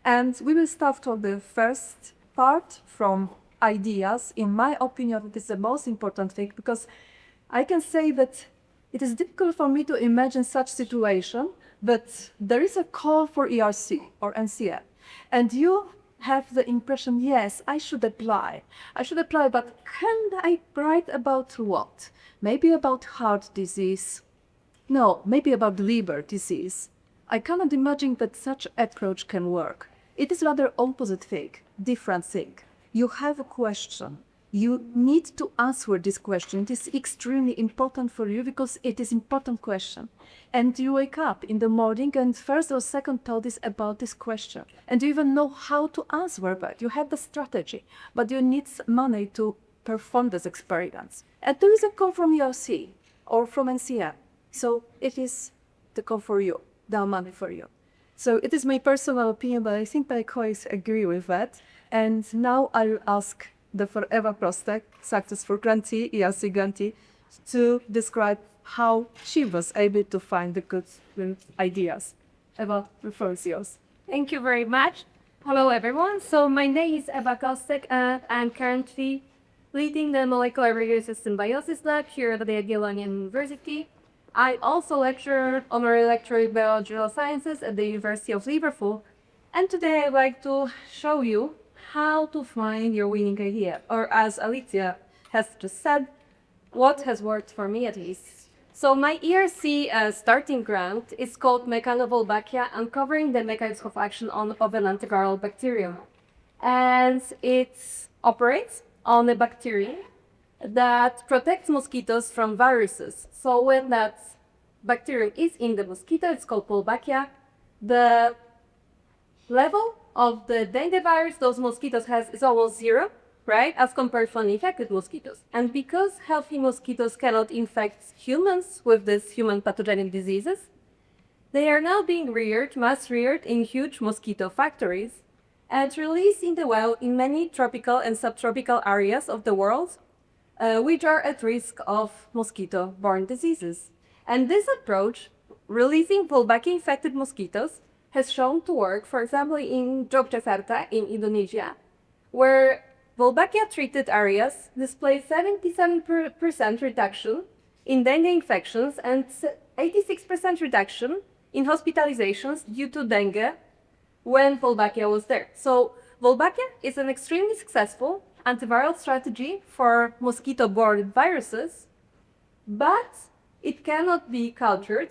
And we will start from the first part, from ideas. In my opinion, it is the most important thing, because I can say that it is difficult for me to imagine such situation, but there is a call for ERC or NCM, and you have the impression, yes, I should apply, but can I write about what? Maybe about heart disease? No, maybe about liver disease. I cannot imagine that such approach can work. It is rather opposite thing, different thing. You have a question. You need to answer this question. It is extremely important for you because it is important question. And you wake up in the morning and first or second thought is about this question. And you even know how to answer that. You have the strategy, but you need money to perform this experience. And there is a call from ERC or from NCM. So it is the call for you, the money for you. So it is my personal opinion, but I think my colleagues agree with that. And now I will ask Dr. Ewa Chrostek, successful grantee, ERC grantee, to describe how she was able to find the good ideas. Ewa, the floor is yours. Thank you very much. Hello, everyone. So my name is Ewa Chrostek, and I'm currently leading the Molecular Reaserch Symbiosis Lab here at the Jagiellonian University. I also lecture honorary lecturer in biological sciences at the University of Liverpool. And today I'd like to show you how to find your winning idea, or as Alicja has just said, what has worked for me at least. So my ERC starting grant is called Mechanovolbachia, uncovering the mechanism of action of an antiviral bacterium. And it operates on a bacterium that protects mosquitoes from viruses. So when that bacterium is in the mosquito, it's called Wolbachia. The level of the dengue virus those mosquitoes has is almost zero, right, as compared to uninfected mosquitoes. And because healthy mosquitoes cannot infect humans with these human pathogenic diseases, they are now being reared, mass reared in huge mosquito factories and released in the wild in many tropical and subtropical areas of the world, which are at risk of mosquito-borne diseases. And this approach, releasing Wolbachia-infected mosquitoes, has shown to work, for example, in Yogyakarta in Indonesia, where Wolbachia-treated areas display 77% reduction in dengue infections and 86% reduction in hospitalizations due to dengue when Wolbachia was there. So Wolbachia is an extremely successful antiviral strategy for mosquito-borne viruses, but it cannot be cultured.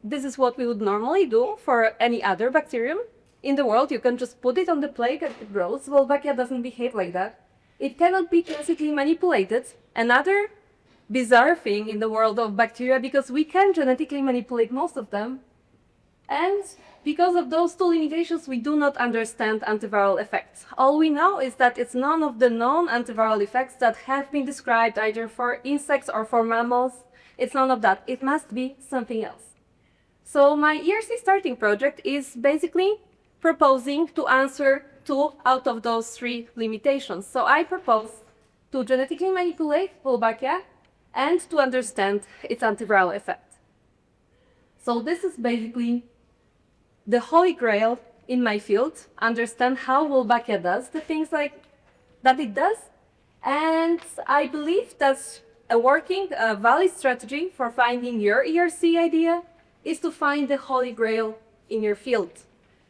This is what we would normally do for any other bacterium in the world. You can just put it on the plate and it grows. Wolbachia doesn't behave like that. It cannot be genetically manipulated. Another bizarre thing in the world of bacteria, because we can genetically manipulate most of them. And because of those two limitations, we do not understand antiviral effects. All we know is that it's none of the known antiviral effects that have been described either for insects or for mammals. It's none of that. It must be something else. So my ERC starting project is basically proposing to answer 2 out of those 3 limitations. So I propose to genetically manipulate Wolbachia and to understand its antiviral effect. So this is basically the holy grail in my field, understand how Wolbachia does the things like that it does. And I believe that's a working, valid strategy for finding your ERC idea is to find the holy grail in your field.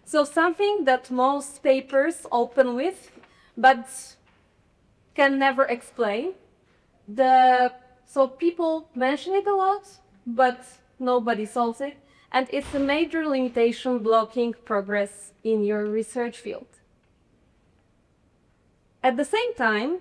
So something that most papers open with, but can never explain. So people mention it a lot, but nobody solves it. And it's a major limitation blocking progress in your research field. At the same time,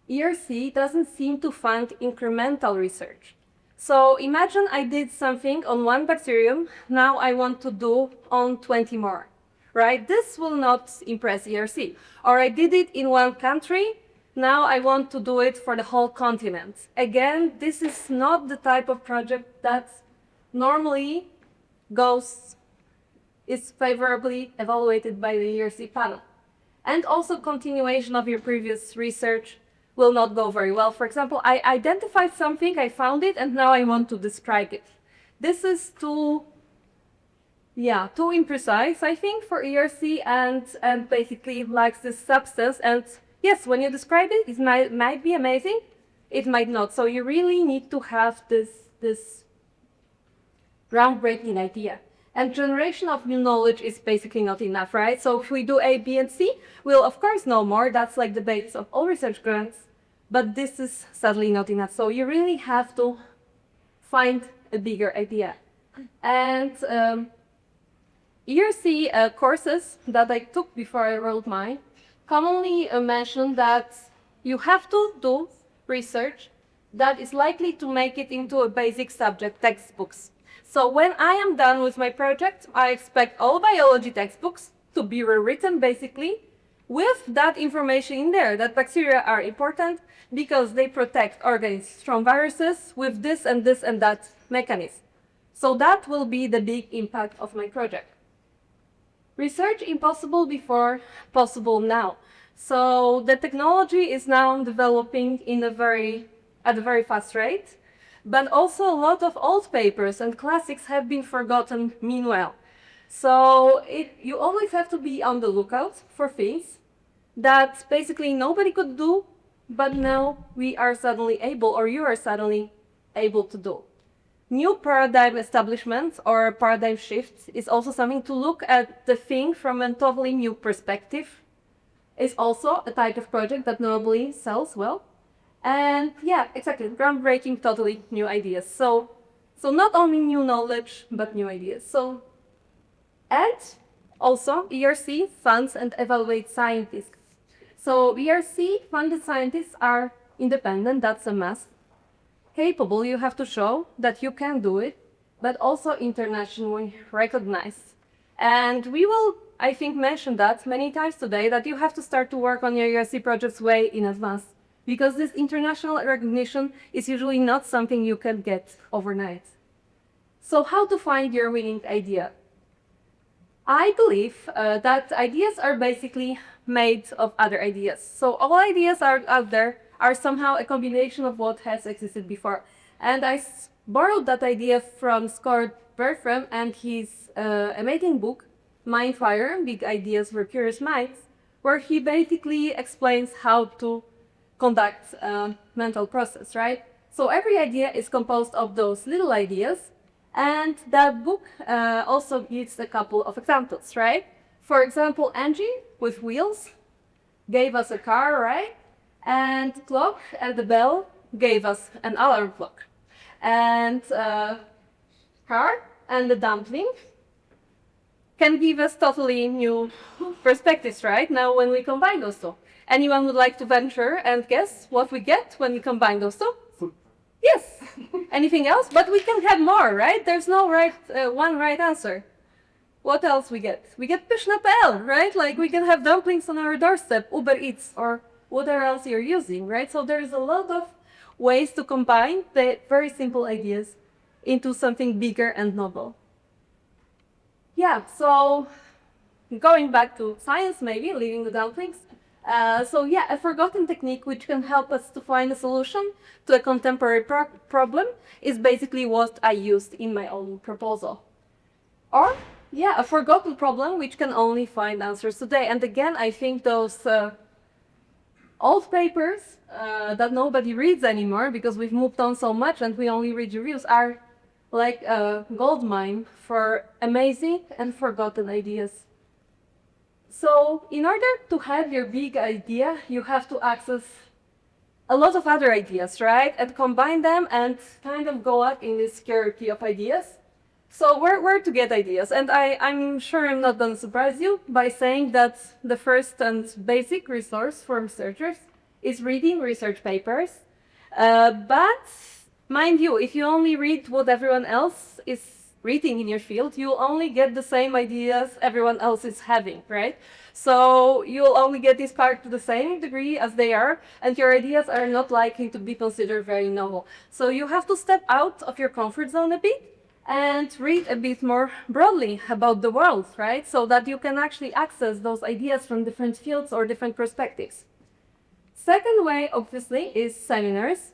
ERC doesn't seem to fund incremental research. So imagine I did something on 1 bacterium, now I want to do on 20 more, right? This will not impress ERC. Or I did it in 1 country, now I want to do it for the whole continent. Again, this is not the type of project that normally is favorably evaluated by the ERC panel. And also continuation of your previous research will not go very well. For example, I identified something, I found it, and now I want to describe it. This is too yeah, too imprecise, I think, for ERC, and basically it lacks this substance. And yes, when you describe it, it might be amazing, it might not. So you really need to have this groundbreaking idea. And generation of new knowledge is basically not enough, right? So if we do A, B, and C, we'll of course know more. That's like the basis of all research grants. But this is sadly not enough. So you really have to find a bigger idea. And ERC courses that I took before I wrote mine commonly mention that you have to do research that is likely to make it into a basic subject textbooks. So when I am done with my project, I expect all biology textbooks to be rewritten basically with that information in there, that bacteria are important because they protect organisms from viruses with this and this and that mechanism. So that will be the big impact of my project. Research impossible before, possible now. So the technology is now developing at a very fast rate, but also a lot of old papers and classics have been forgotten meanwhile. So you always have to be on the lookout for things that basically nobody could do, but now we are suddenly able, or you are suddenly able to do. New paradigm establishment or paradigm shift is also something to look at the thing from a totally new perspective. It's also a type of project that normally sells well. And yeah, exactly, groundbreaking, totally new ideas. So not only new knowledge, but new ideas. And also ERC funds and evaluates scientists. So ERC funded scientists are independent, that's a must. Capable, you have to show that you can do it, but also internationally recognized. And we will, I think, mention that many times today, that you have to start to work on your ERC projects way in advance, because this international recognition is usually not something you can get overnight. So how to find your winning idea? I believe that ideas are basically made of other ideas. So all ideas are out there are somehow a combination of what has existed before. And I borrowed that idea from Scott Bertram and his amazing book, Mind Fire, Big Ideas for Curious Minds, where he basically explains how to conduct a mental process, right? So every idea is composed of those little ideas, and that book also gives a couple of examples, right? For example, Angie with wheels gave us a car, right? And clock and the bell gave us an alarm clock. And car and the dumpling can give us totally new perspectives, right? Now when we combine those two. Anyone would like to venture and guess what we get when we combine those two? Yes. Anything else? But we can have more, right? There's no one right answer. What else we get? We get pyszne.pl, right? Like we can have dumplings on our doorstep, Uber Eats, or whatever else you're using, right? So there's a lot of ways to combine the very simple ideas into something bigger and novel. Yeah, so going back to science, maybe, leaving the dumplings. A forgotten technique which can help us to find a solution to a contemporary problem is basically what I used in my own proposal. Or, a forgotten problem which can only find answers today. And again, I think those old papers that nobody reads anymore because we've moved on so much and we only read reviews are like a gold mine for amazing and forgotten ideas. So in order to have your big idea, you have to access a lot of other ideas, right? And combine them and kind of go up in this hierarchy of ideas. So where to get ideas? And I'm sure I'm not going to surprise you by saying that the first and basic resource for researchers is reading research papers. But mind you, if you only read what everyone else is reading in your field, you'll only get the same ideas everyone else is having, right? So you'll only get this part to the same degree as they are, and your ideas are not likely to be considered very novel. So you have to step out of your comfort zone a bit and read a bit more broadly about the world, right? So that you can actually access those ideas from different fields or different perspectives. Second way, obviously, is seminars.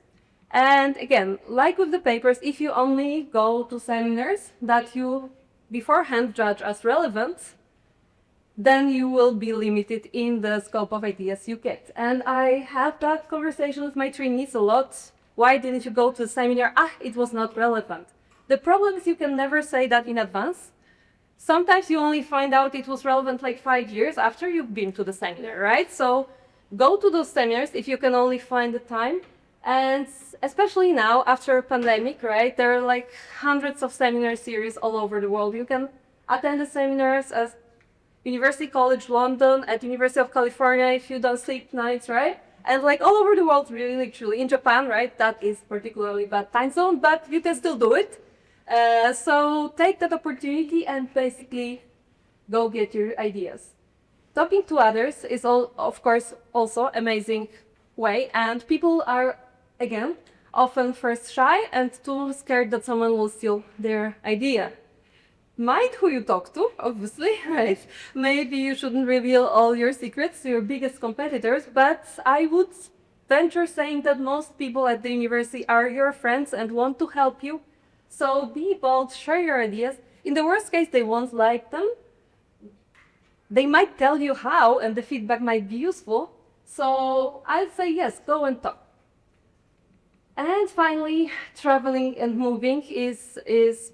And again, like with the papers, if you only go to seminars that you beforehand judge as relevant, then you will be limited in the scope of ideas you get. And I have that conversation with my trainees a lot. Why didn't you go to the seminar? It was not relevant. The problem is you can never say that in advance. Sometimes you only find out it was relevant like 5 years after you've been to the seminar, right? So go to those seminars if you can only find the time. And especially now, after pandemic, right? There are like hundreds of seminar series all over the world. You can attend the seminars at University College London, at University of California if you don't sleep nights, right? And like all over the world, really, literally. In Japan, right? That is particularly bad time zone, but you can still do it. So take that opportunity and basically go get your ideas. Talking to others is, of course, also amazing way. And people are, again, often first shy and too scared that someone will steal their idea. Mind who you talk to, obviously, right? Maybe you shouldn't reveal all your secrets to your biggest competitors, but I would venture saying that most people at the university are your friends and want to help you. So be bold, share your ideas. In the worst case, they won't like them. They might tell you how, and the feedback might be useful. So I'd say yes, go and talk. And finally, traveling and moving is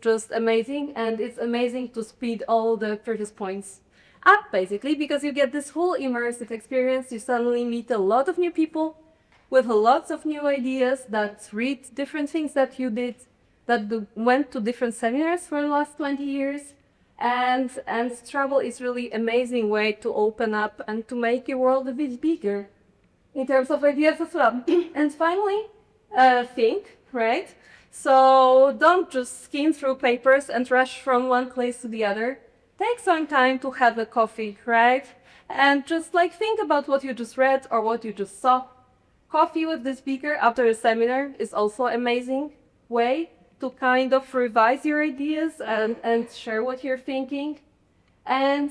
just amazing, and it's amazing to speed all the previous points up, basically, because you get this whole immersive experience. You suddenly meet a lot of new people with lots of new ideas that read different things that you did, that went to different seminars for the last 20 years. And travel is really amazing way to open up and to make your world a bit bigger in terms of ideas as well. And finally, think, right? So don't just skim through papers and rush from one place to the other. Take some time to have a coffee, right? And just like think about what you just read or what you just saw. Coffee with the speaker after a seminar is also amazing way to kind of revise your ideas and share what you're thinking. And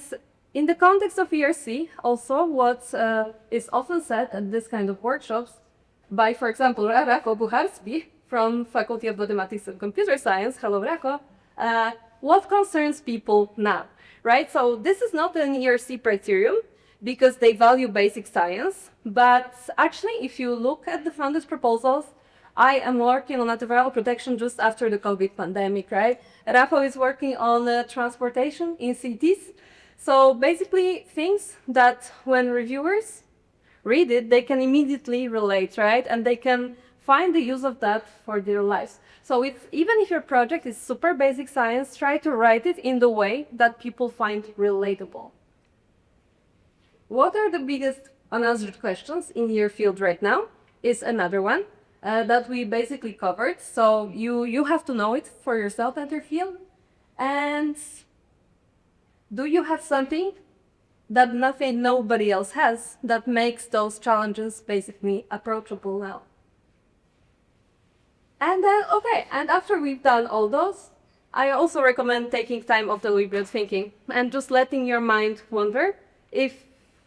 in the context of ERC, also what is often said at this kind of workshops by, for example, Rafał Bucharski from Faculty of Mathematics and Computer Science, hello Rafał, what concerns people now, right? So this is not an ERC criterion because they value basic science, but actually if you look at the funded proposals, I am working on antiviral protection just after the COVID pandemic, right? Rafał is working on transportation in cities. So basically things that when reviewers read it, they can immediately relate, right? And they can find the use of that for their lives. So even if your project is super basic science, try to write it in the way that people find relatable. What are the biggest unanswered questions in your field right now is another one. That we basically covered. So you have to know it for yourself and your field. And do you have something that nobody else has that makes those challenges basically approachable now? And then, okay, and after we've done all those, I also recommend taking time of deliberate thinking and just letting your mind wander if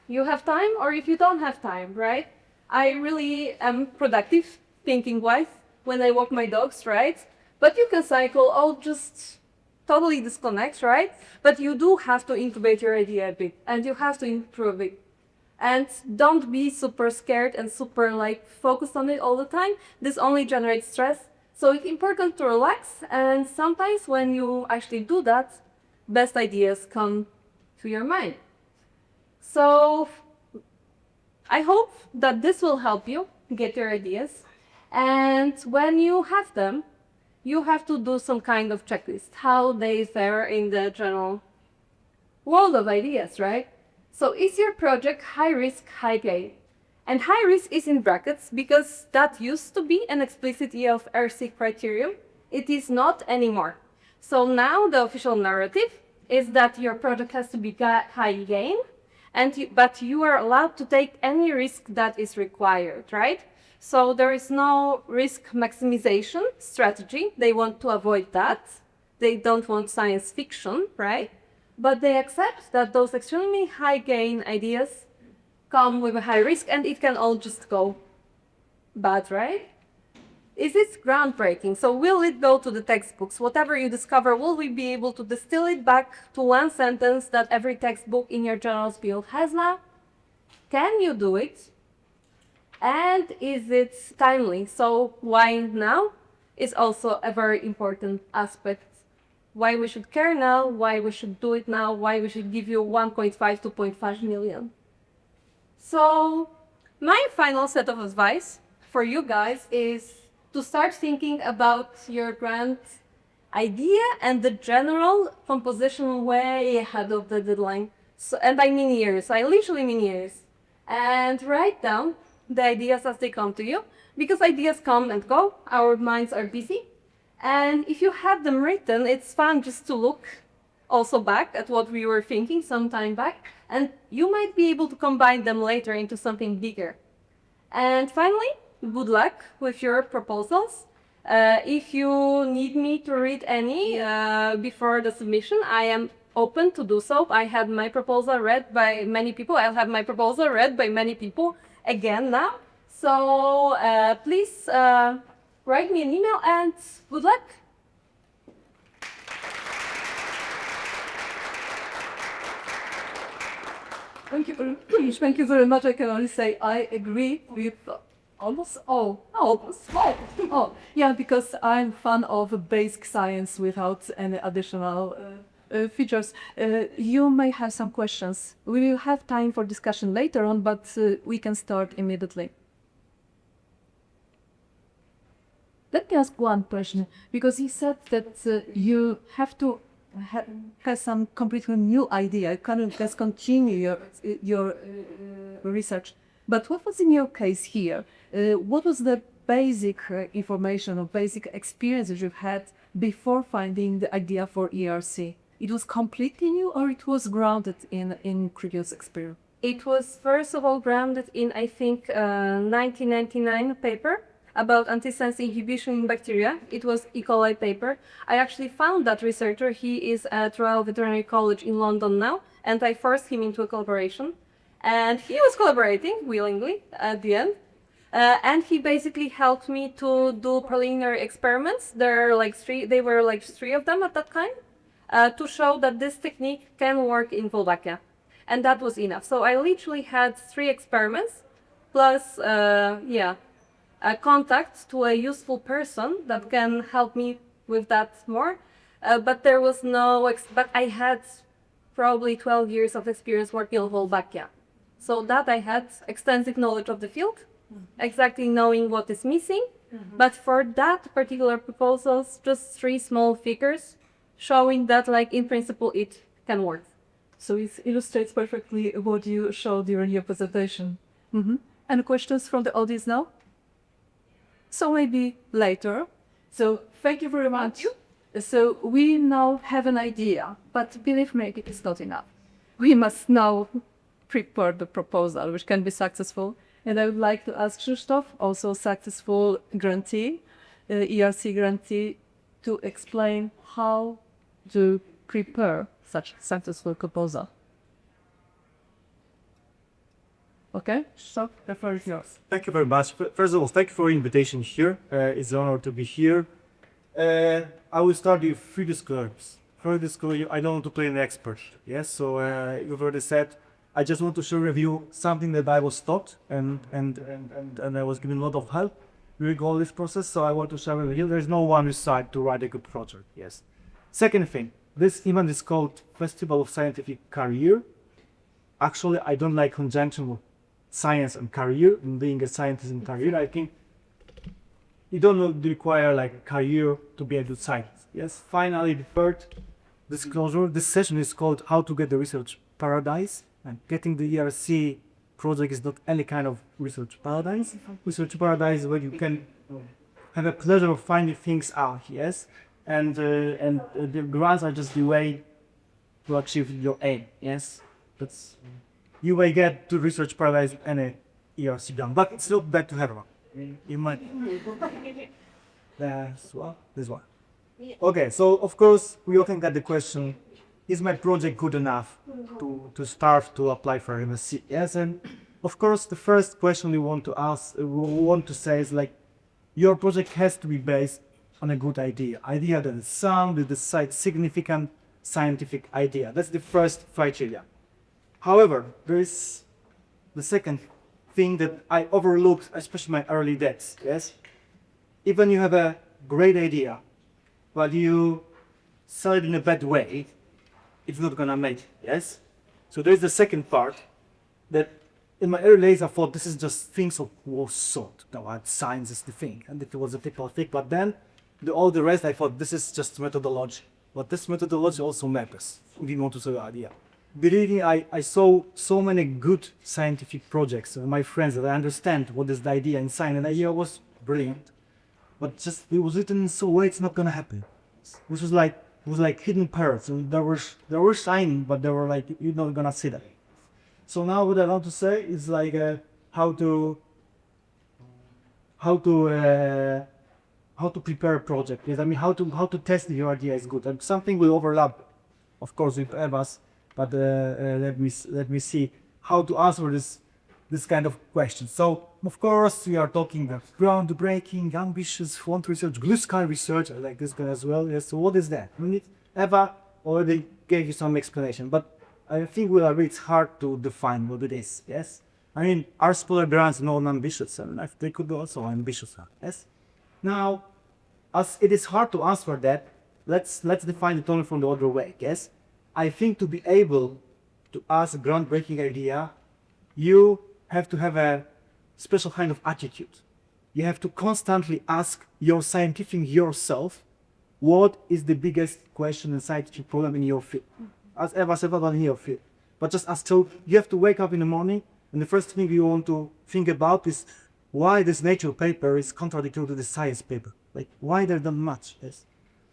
you have time or if you don't have time, right? I really am productive thinking-wise when I walk my dogs, right? But you can cycle or just totally disconnect, right? But you do have to incubate your idea a bit and you have to improve it. And don't be super scared and super focused on it all the time. This only generates stress. So it's important to relax, and sometimes when you actually do that, best ideas come to your mind. So I hope that this will help you get your ideas. And when you have them, you have to do some kind of checklist, how they fare in the general world of ideas, right? So is your project high risk, high gain? And high risk is in brackets because that used to be an explicit ERC criterion. It is not anymore. So now the official narrative is that your project has to be high gain, but you are allowed to take any risk that is required, right? So there is no risk maximization strategy. They want to avoid that. They don't want science fiction, right? But they accept that those extremely high gain ideas come with a high risk and it can all just go bad, right? is it groundbreaking? So will it go to the textbooks? Whatever you discover, will we be able to distill it back to one sentence that every textbook in your general field has now? Can you do it? And is it timely? So why now is also a very important aspect. Why we should care now, why we should do it now, why we should give you 1.5, 2.5 million. So my final set of advice for you guys is to start thinking about your grant idea and the general composition way ahead of the deadline. So, and I mean years, I literally mean years. And write down the ideas as they come to you, because ideas come and go, our minds are busy. And if you have them written, it's fun just to look also back at what we were thinking some time back, and you might be able to combine them later into something bigger. And finally, good luck with your proposals. If you need me to read any before the submission, I am open to do so. I had my proposal read by many people. I'll have my proposal read by many people again now. So please write me an email and good luck. Thank you. Thank you very much. I can only say I agree with almost all. Almost all. Oh, yeah, because I'm fan of basic science without any additional features. You may have some questions. We will have time for discussion later on, but we can start immediately. Let me ask one question, because you said that you have to have some completely new idea. You can't just continue your research. But what was in your case here? What was the basic information or basic experiences you've had before finding the idea for ERC? It was completely new, or it was grounded in previous experience? It was first of all grounded in, I think, 1999 paper about antisense inhibition in bacteria. It was E. coli paper. I actually found that researcher. He is at Royal Veterinary College in London now, and I forced him into a collaboration. And he was collaborating willingly at the end. And he basically helped me to do preliminary experiments. There were like three of them at that time, to show that this technique can work in Wolbachia. And that was enough. So I literally had 3 experiments, plus a contact to a useful person that can help me with that more. But there was but I had probably 12 years of experience working on Wolbachia. So that I had extensive knowledge of the field, exactly knowing what is missing. But for that particular proposals, just 3 small figures showing that, like, in principle, it can work. So it illustrates perfectly what you showed during your presentation. Any questions from the audience now? So maybe later. So thank you very much. So we now have an idea, but believe me, it is not enough. We must now prepare the proposal, which can be successful. And I would like to ask Krzysztof, also successful grantee, ERC grantee, to explain how to prepare such successful proposal. Okay, so the floor is yours. Thank you very much. First of all, thank you for your invitation here. It's an honor to be here. I will start with 3 disclaimers. For disclaimer, I don't want to play an expert. Yes, so you've already said. I just want to share with you something that I was taught and I was given a lot of help during all this process. So I want to share with you. There is no one side to write a good project. Yes. Second thing, this event is called Festival of Scientific Career. Actually, I don't like conjunction with science and career and being a scientist and career. I think you don't require like a career to be a good scientist. Yes. Finally, the third disclosure. This session is called How to Get the Research Paradise. And getting the ERC project is not any kind of research paradise. Research paradise is where you can have a pleasure of finding things out. Yes. And the grants are just the way to achieve your aim. Yes. That's you may get to research paradise with any ERC done, but it's not bad to have one. You might. This one. Okay, so of course we often get the question: is my project good enough to start to apply for MSc? Yes, and of course the first question we want to ask, we want to say is like, your project has to be based on a good idea that is sound, that is significant scientific idea. That's the first criteria. However, there is the second thing that I overlooked, especially in my early days. Yes, even you have a great idea, but you sell it in a bad way, it's not gonna make it. Yes, so there's the second part that in my early days I thought this is just things of war sort. No, science is the thing, and if it was a typical thing, but then all the rest I thought this is just methodology. But this methodology also matters if you want to sell the idea. Believe me, I saw so many good scientific projects with my friends that I understand what is the idea in science, and the idea was brilliant, but just it was written in so way it's not gonna happen. This was like hidden parrots, and they were shining, but they were like you're not gonna see that. So now what I want to say is like how to prepare a project. Yes, I mean how to test if your idea is good. And something will overlap, of course, with Eva's. But let me see how to answer this kind of question. So of course we are talking about groundbreaking, ambitious, want research, blue sky research. I like this guy as well. Yes. So what is that? Eva already gave you some explanation, but I think we agree it's hard to define what it is. Yes. I mean, are spoiler grants non-ambitious? I mean, they could be also ambitious. Yes. Now, as it is hard to answer that, let's define it only from the other way. Yes. I think to be able to ask a groundbreaking idea, you have to have a special kind of attitude. You have to constantly ask your scientific yourself, what is the biggest question and scientific problem in your field? As Eva said, in your field. But just ask, so you have to wake up in the morning, and the first thing you want to think about is why this Nature paper is contradictory to the science paper. Like, why they're not much? Yes.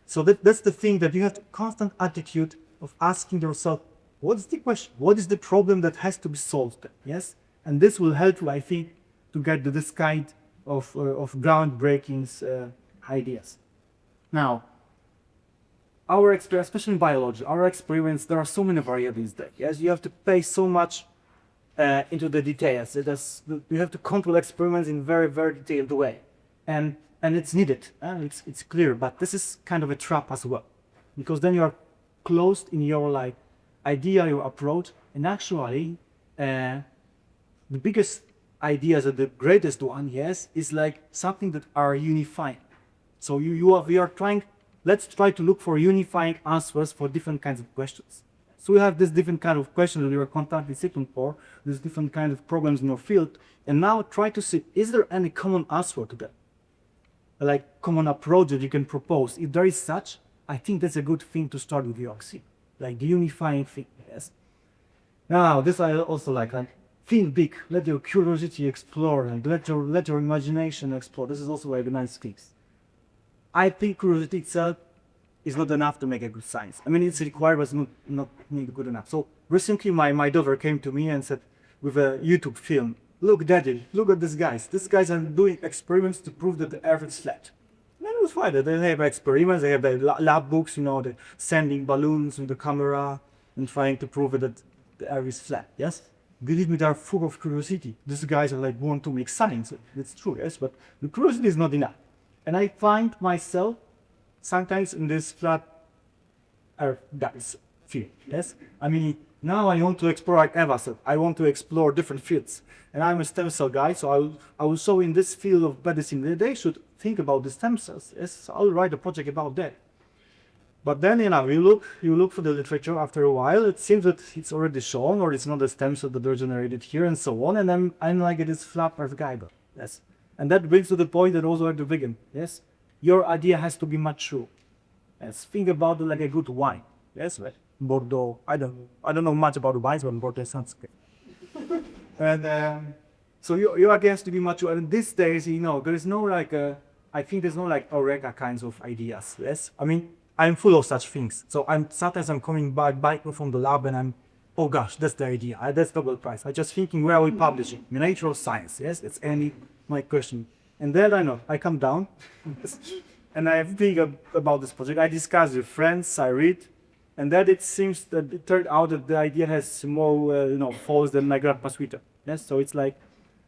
So that's the thing, that you have a constant attitude of asking yourself, what's the question? What is the problem that has to be solved? Yes, and this will help you, I think, to get to this kind of groundbreaking ideas. Now, our experience, especially in biology, our experience, there are so many variables there. Yes, you have to pay so much into the details. You have to control experiments in very, very detailed way, and it's needed. It's clear, but this is kind of a trap as well, because then you are closed in your idea, your approach, and actually the biggest ideas, the greatest one, yes, is like something that are unifying. So we are trying. Let's try to look for unifying answers for different kinds of questions. So we have this different kind of questions that we are constantly seeking for, these different kinds of problems in your field, and now try to see, is there any common answer to them? Like common approach that you can propose. If there is such, I think that's a good thing to start with your axis, like the unifying thing. Yes. Now this I also like think big. Let your curiosity explore, and let your imagination explore. This is also a nice thing. I think curiosity itself is not enough to make a good science. I mean, it's required, but it's not good enough. So recently, my daughter came to me and said, with a YouTube film, "Look, Daddy, look at these guys. These guys are doing experiments to prove that the Earth is flat." And it was fine. They have experiments. They have the lab books, the sending balloons with the camera and trying to prove that the Earth is flat. Yes, believe me, they are full of curiosity. These guys are want to make science. It's true, yes, but the curiosity is not enough. And I find myself sometimes in this flat Earth guys field. Yes, I mean, now I want to explore, like Eva said, I want to explore different fields. And I'm a stem cell guy, so I will show in this field of medicine that they should think about the stem cells. Yes, so I'll write a project about that. But then, you look for the literature after a while, it seems that it's already shown, or it's not a stem cell that are generated here, and so on, and I'm like this flat Earth guy. Yes. And that brings to the point that also at the beginning, yes, your idea has to be mature. Yes, think about it like a good wine. Yes, right? Bordeaux. I don't know much about wines, but Bordeaux sounds good. And so your idea has to be mature. And these days, there is no I think there's no eureka kinds of ideas. Yes, I mean, I'm full of such things. So sometimes I'm coming back from the lab and I'm, oh gosh, that's the idea. That's Nobel Prize. I'm just thinking, where are we publishing? Nature or science? Yes, it's my question. And then I come down and I think about this project. I discuss with friends, I read, and then it seems that it turned out that the idea has more faults than my grandpa's Twitter. Yes, so it's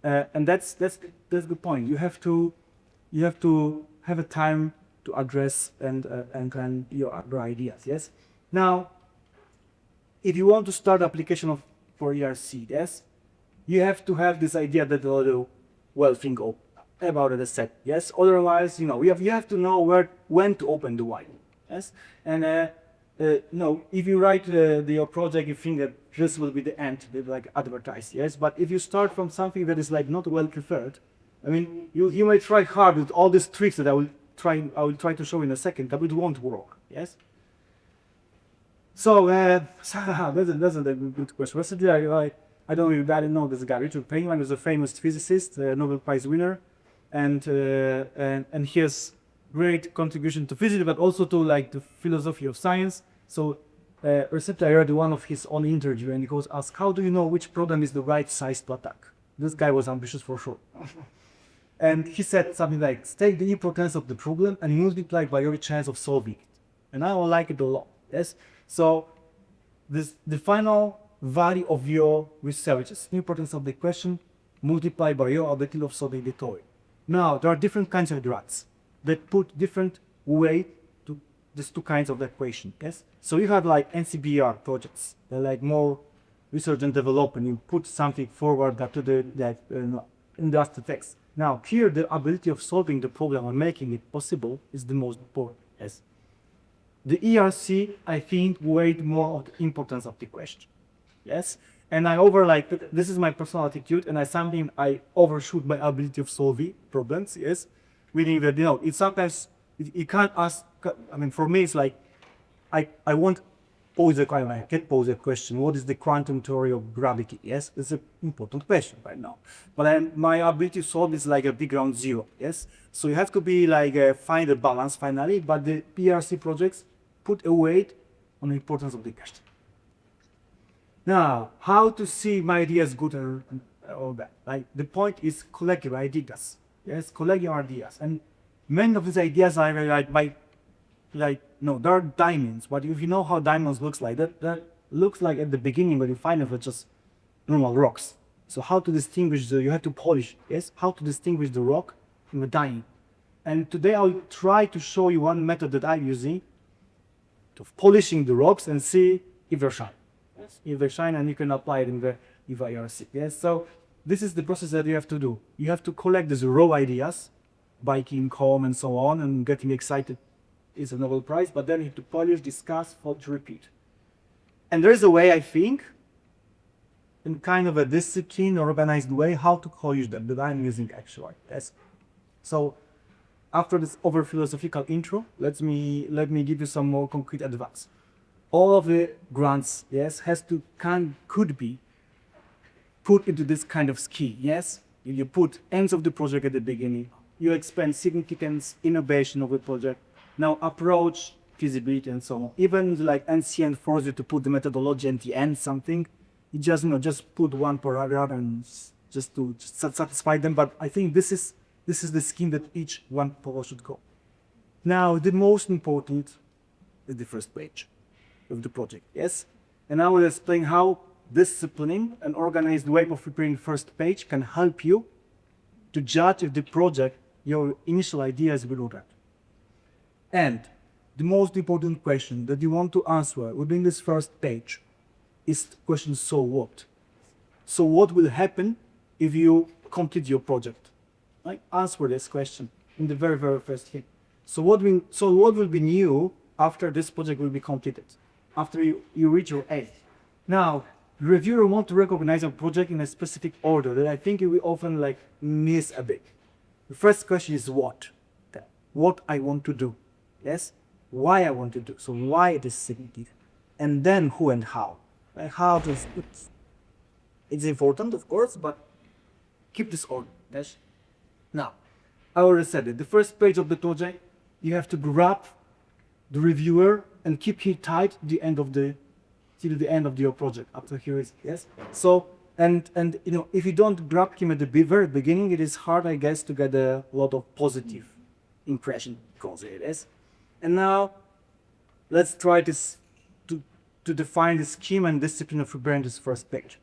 and that's the point. You have to you have to have a time to address and your other ideas. Yes. Now, if you want to start application for ERC, yes, you have to have this idea that think about it as said. Yes. Otherwise, you have to know when to open the wine. Yes. And no, if you write your project, you think that this will be the end, like advertised. Yes. But if you start from something that is like not well prepared, I mean, you may try hard with all these tricks that I will try to show in a second, but it won't work. Yes. So that's a good question. Recently, I don't really know this guy. Richard Feynman is a famous physicist, Nobel Prize winner, and he has great contribution to physics, but also to like the philosophy of science. So recently, I read one of his own interview, and he was asked, "How do you know which problem is the right size to attack?" This guy was ambitious for sure. And he said something like, take the importance of the problem and multiply by your chance of solving it. And I will like it a lot. Yes. So the final value of your research is the importance of the question multiplied by your ability of solving the toy. Now, there are different kinds of drugs that put different weight to these two kinds of equation. Yes. So you have like NCBR projects. They're like more research and development. You put something forward that to the industrial text. Now, here, the ability of solving the problem and making it possible is the most important. Yes. The ERC, I think, weighed more of the importance of the question. Yes. And this is my personal attitude, and I overshoot my ability of solving problems. Yes. Meaning that, it's sometimes, you can't ask, I mean, for me, it's like, I won't pose I can't pose a question. What is the quantum theory of gravity? Yes, it's an important question right now. But my ability to solve is like a big round zero. Yes, so you have to be like find a balance finally. But the PRC projects put a weight on the importance of the question. Now, how to see my ideas good or bad? Like the point is collect your ideas. Yes, collect your ideas, and many of these ideas are there are diamonds, but if you know how diamonds looks like, that looks like at the beginning when you find it, just normal rocks. So how to distinguish you have to polish, yes? How to distinguish the rock from the diamond. And today I'll try to show you one method that I'm using of polishing the rocks and see if they shine. Yes? If they shine, and you can apply it in the ERC. Yes? So this is the process that you have to do. You have to collect these raw ideas, biking home and so on, and getting excited is a Nobel Prize, but then you have to polish, discuss, to repeat. And there is a way, I think, in kind of a disciplined, organized way, how to polish them that I'm using actually. Yes. So after this over philosophical intro, let me give you some more concrete advice. All of the grants, yes, could be put into this kind of scheme. Yes, if you put ends of the project at the beginning, you expand significance, innovation of the project. Now approach, feasibility, and so on. Even like NCN forces you to put the methodology at the end something. You just put one paragraph and just to satisfy them. But I think this is the scheme that each one proposal should go. Now the most important is the first page of the project. Yes, and I will explain how disciplining and organized way of preparing the first page can help you to judge if the project, your initial idea is good or not. And the most important question that you want to answer within this first page is the question, so what? So what will happen if you complete your project? Like, answer this question in the very, very first hint. So what will be new after this project will be completed? After you reach your aim? Now, the reviewer wants to recognize a project in a specific order that I think you will often miss a bit. The first question is what? What I want to do. Yes, why I want to do. So why it is significant, and then who and how. How to it's important, of course, but keep this order. Yes. Now, I already said it. The first page of the project, you have to grab the reviewer and keep him tight till the end of your project. After here is yes. So and if you don't grab him at the very beginning, it is hard, I guess, to get a lot of positive impression because it is. And now, let's try this to define the scheme and discipline of preparing this first page.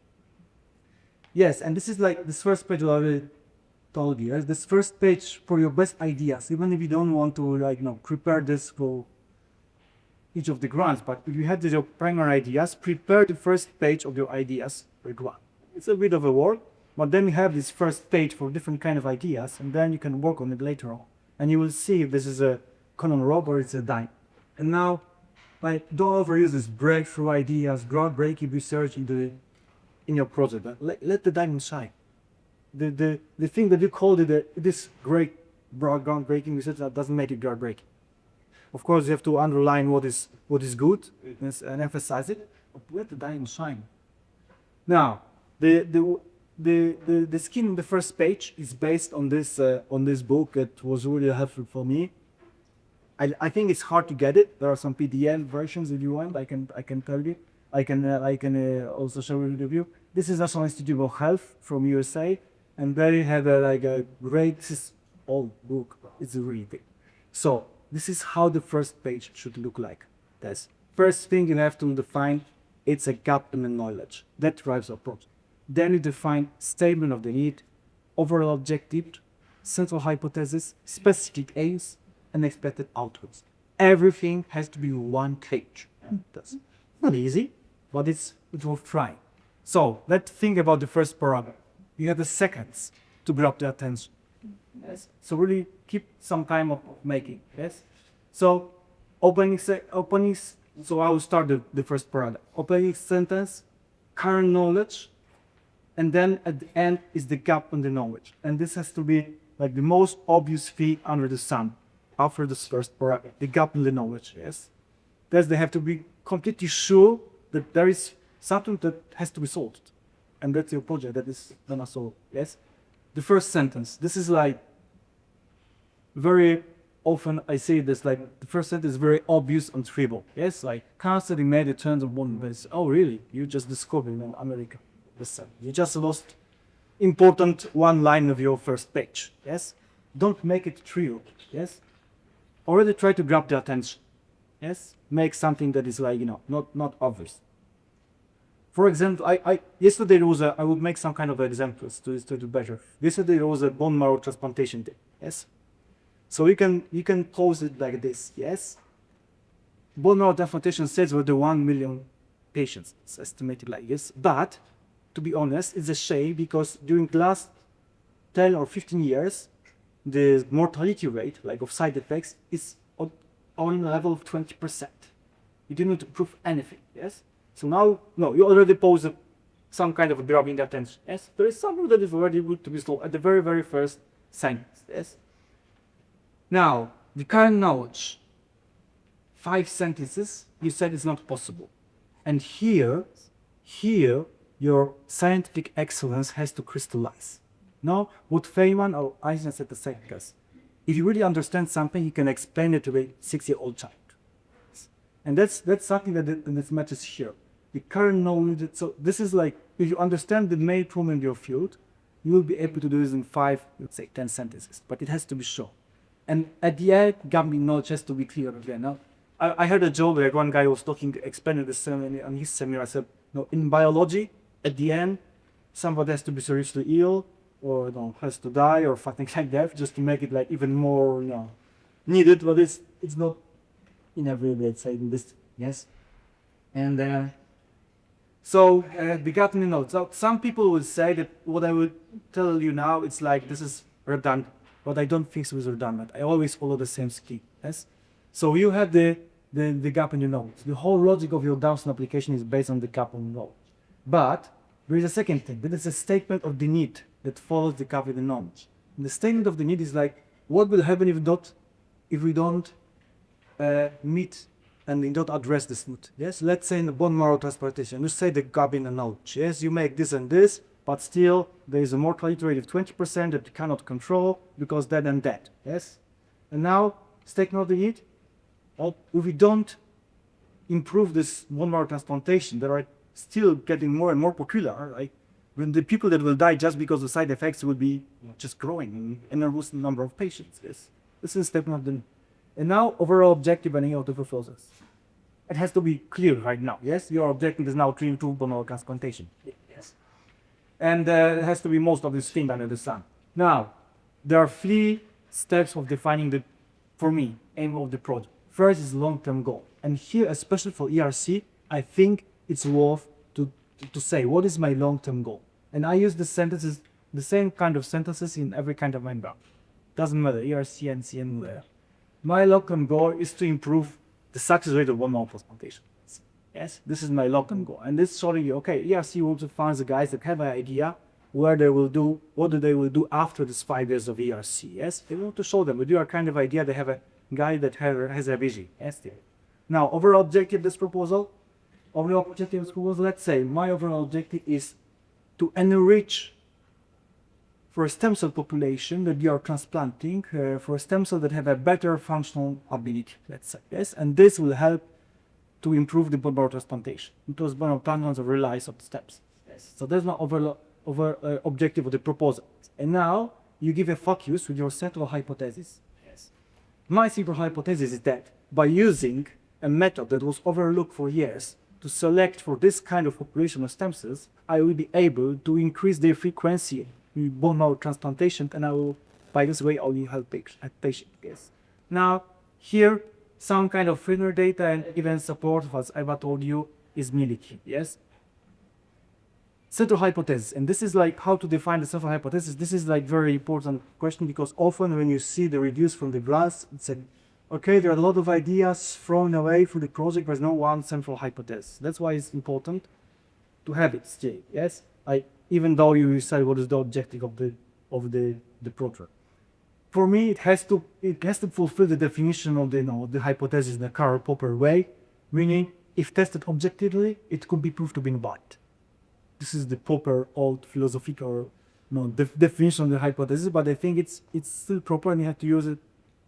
Yes, and this is this first page will told you, yes, this first page for your best ideas, even if you don't want to prepare this for each of the grants, but if you have your primary ideas, prepare the first page of your ideas for grant. It's a bit of a work, but then you have this first page for different kind of ideas, and then you can work on it later on. And you will see if this is a common rob or it's a dime. And now, don't overuse this breakthrough ideas, groundbreaking research in your project. Let the diamond shine. The thing that you called this great groundbreaking research, that doesn't make it groundbreaking. Of course, you have to underline what is good and emphasize it. But let the diamond shine. Now, the skin on the first page is based on this book. It was really helpful for me. I think it's hard to get it. There are some PDF versions if you want. I can tell you. I can also show you the review. This is National Institute of Health from USA, and they have a great. This is old book. It's really big. So this is how the first page should look like. That's first thing you have to define. It's a gap in the knowledge that drives our project. Then you define statement of the need, overall objective, central hypothesis, specific aims, and expected outcomes. Everything has to be one page. That's not easy, but it's worth trying. So let's think about the first paragraph. You have the seconds to grab the attention. Yes. So really keep some time of making. Yes. So so I will start the first paragraph. Opening sentence, current knowledge, and then at the end is the gap in the knowledge. And this has to be the most obvious thing under the sun. After this first paragraph, the gap in the knowledge. Yes. They have to be completely sure that there is something that has to be solved, and that's your project that is gonna solve. Yes. The first sentence. This is very often I say this, the first sentence is very obvious and trivial. Yes, constantly made a turn of one base. Oh, really? You just discovered in America. Listen, you just lost important one line of your first page. Yes, don't make it trivial. Yes, already try to grab the attention. Yes, make something that is not obvious. For example, yesterday there was I would make some kind of examples to do better. Yesterday there was a bone marrow transplantation day. Yes. So you can pose it like this, yes? Bone marrow transplantation sales were the 1 million patients, it's estimated like this. But, to be honest, it's a shame because during the last 10 or 15 years, the mortality rate, of side effects, is on a level of 20%. You didn't need to prove anything, yes? So now, no, you already pose some kind of grabbing the attention, yes? There is something that is already good to be solved at the very, very first sentence, yes? Now, the current knowledge, 5 sentences, you said it's not possible. And here, your scientific excellence has to crystallize. No, what Feynman or Einstein said the same, because if you really understand something, you can explain it to a 6-year-old child. And that's something that matters here. The current knowledge, so this is if you understand the main problem in your field, you will be able to do this in 5, let's say 10 sentences, but it has to be short. And at the end, gambling knowledge has to be clear again. Now, I heard a joke where one guy was explaining this on his seminar. I said, no, in biology, at the end, somebody has to be seriously ill, or has to die, or something like that, just to make it even more needed. But it's not in every way, let's say this, yes. And so the gap in the knowledge. So some people will say that what I will tell you now, it's this is redundant. But I don't think it was redundant. I always follow the same scheme. Yes. So you have the gap in your knowledge. The whole logic of your downstream application is based on the gap in knowledge. But there is a second thing. That is a statement of the need that follows the gap in the knowledge. And the statement of the need is what will happen if we don't meet and we don't address this need? Yes. Let's say in the bone marrow transplantation, you say the gap in the knowledge. Yes, you make this and this. But still, there is a mortality rate of 20% that you cannot control because that and that. Yes? And now, statement of the need. If we don't improve this bone marrow transplantation, that are still getting more and more popular, when the people that will die just because of side effects will be just growing in enormous number of patients. Yes? This is statement of the need. And now, overall objective and aim of the process. It has to be clear right now. Yes? Your objective is now to improve bone marrow transplantation. And it has to be most of this thing under the sun. Now, there are 3 steps of defining the, for me, aim of the project. First is long-term goal. And here, especially for ERC, I think it's worth to say, what is my long-term goal? And I use the sentences, the same kind of sentences in every kind of my background. Doesn't matter, ERC, NCM, my long-term goal is to improve the success rate of bone marrow transplantation. Yes, this is my long-term goal. And this is showing you, okay, ERC wants to find the guys that have an idea where they will do, what they will do after this 5 years of ERC. Yes, they want to show them with your kind of idea, they have a guy that has a vision. Yes, now, overall objective of this proposal, let's say my overall objective is to enrich for a stem cell population that you are transplanting, for a stem cell that have a better functional ability, let's say, yes, and this will help to improve the bone marrow transplantation. Because bone marrow transplantation relies on the steps. Yes. So that's my objective of the proposal. And now you give a focus with your central hypothesis. Yes. My central hypothesis is that by using a method that was overlooked for years to select for this kind of population of stem cells, I will be able to increase their frequency in bone marrow transplantation, and I will, by this way, only help patients. Yes. Now, here, some kind of further data and even support, as Eva told you, is really key. Yes. Central hypothesis, and this is like how to define the central hypothesis. This is like very important question, because often when you see the reviews from the grants, it's a, okay, there are a lot of ideas thrown away for the project. There's no one central hypothesis. That's why it's important to have it still. Yes, even though you decide what is the objective of the project. For me, it has to fulfill the definition of the hypothesis in the Karl Popper way, meaning if tested objectively, it could be proved to be valid. This is the Popper old philosophical definition of the hypothesis, but I think it's still proper, and you have to use it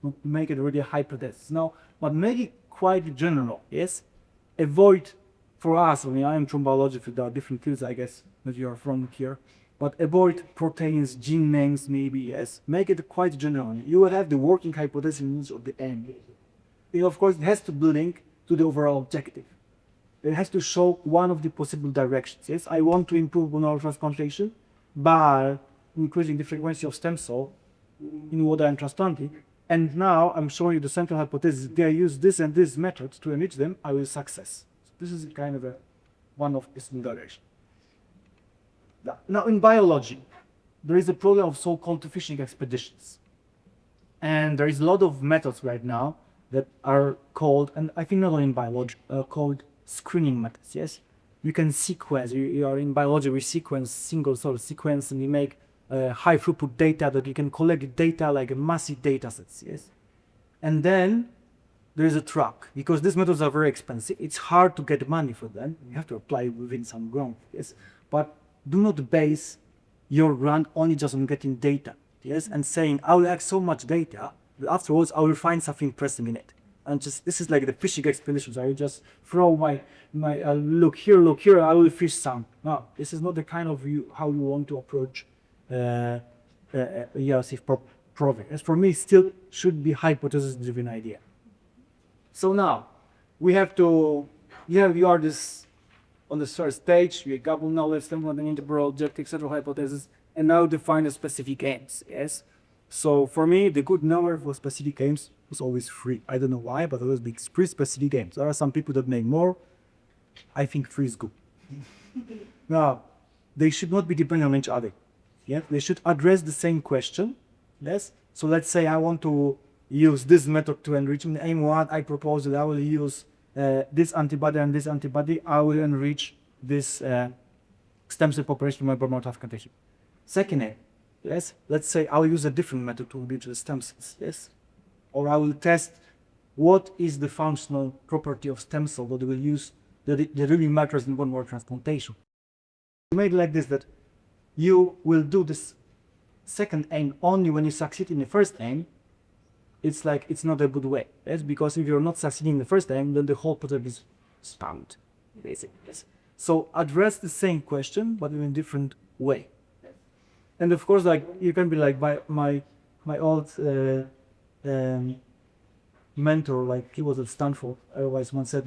to make it really a hypothesis. Now, but make it quite general. Yes, avoid. For us, I mean, I am from biology, there are different fields, I guess, that you are from here. But avoid proteins, gene names, maybe, yes. Make it quite general. You will have the working hypothesis of the end. Of course, it has to be linked to the overall objective. It has to show one of the possible directions. Yes, I want to improve bone marrow transplantation by increasing the frequency of stem cell in what I'm transplanting. And now I'm showing you the central hypothesis. They use this and this method to enrich them, I will success. This is kind of one of this direction. Now, in biology, there is a problem of so-called fishing expeditions. And there is a lot of methods right now that are called, and I think not only in biology, called screening methods, yes? You can sequence, you are in biology, we sequence single sort of sequence, and we make high throughput data that you can collect data like a massive data sets, yes? And then there is a track, because these methods are very expensive. It's hard to get money for them. You have to apply within some ground, yes? But do not base your grant only just on getting data, yes? And saying, I will have so much data, but afterwards I will find something interesting in it. And just, this is like the fishing expeditions. I will just throw my look here, I will fish some. No, this is not the kind of how you want to approach ERC project. As for me, still should be hypothesis-driven idea. So now, we have to, you are this on the third stage, we gobble knowledge, stimulate an integral objective, central hypothesis, and now define the specific aims, yes? So for me, the good number for specific aims was always 3. I don't know why, but always be 3 specific aims. There are some people that make more. I think 3 is good. Now, they should not be dependent on each other. Yeah, they should address the same question, yes? So let's say I want to use this method to enrich. In aim 1, I propose that I will use this antibody and this antibody. I will enrich this stem cell population in my bone marrow transplantation. Second aim, yes, let's say I'll use a different method to enrich the stem cells, yes? Or I will test what is the functional property of stem cell that we will use that really matters in bone marrow transplantation. You made like this, that you will do this second aim only when you succeed in the first aim. It's like, it's not a good way. Yes? Because if you're not succeeding in the first aim, then the whole project is spammed, basically. Yes? So address the same question, but in a different way. And of course, like, you can be like my old mentor, like he was at Stanford, I always once said,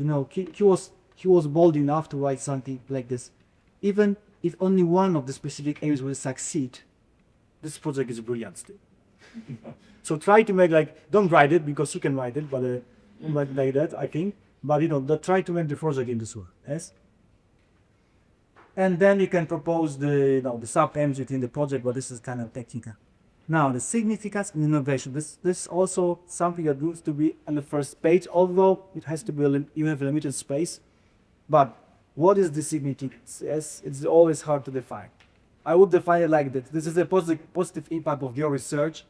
he was bold enough to write something like this. Even if only one of the specific aims will succeed, this project is brilliant still. So try to make like, don't write it because you can write it, but like that, I think. But try to make the project in this way, yes? And then you can propose the sub-aims within the project, but this is kind of technical. Now, the significance and innovation. This is also something that needs to be on the first page, although it has to be you have a limited space. But what is the significance? Yes, it's always hard to define. I would define it like that. This is a positive impact of your research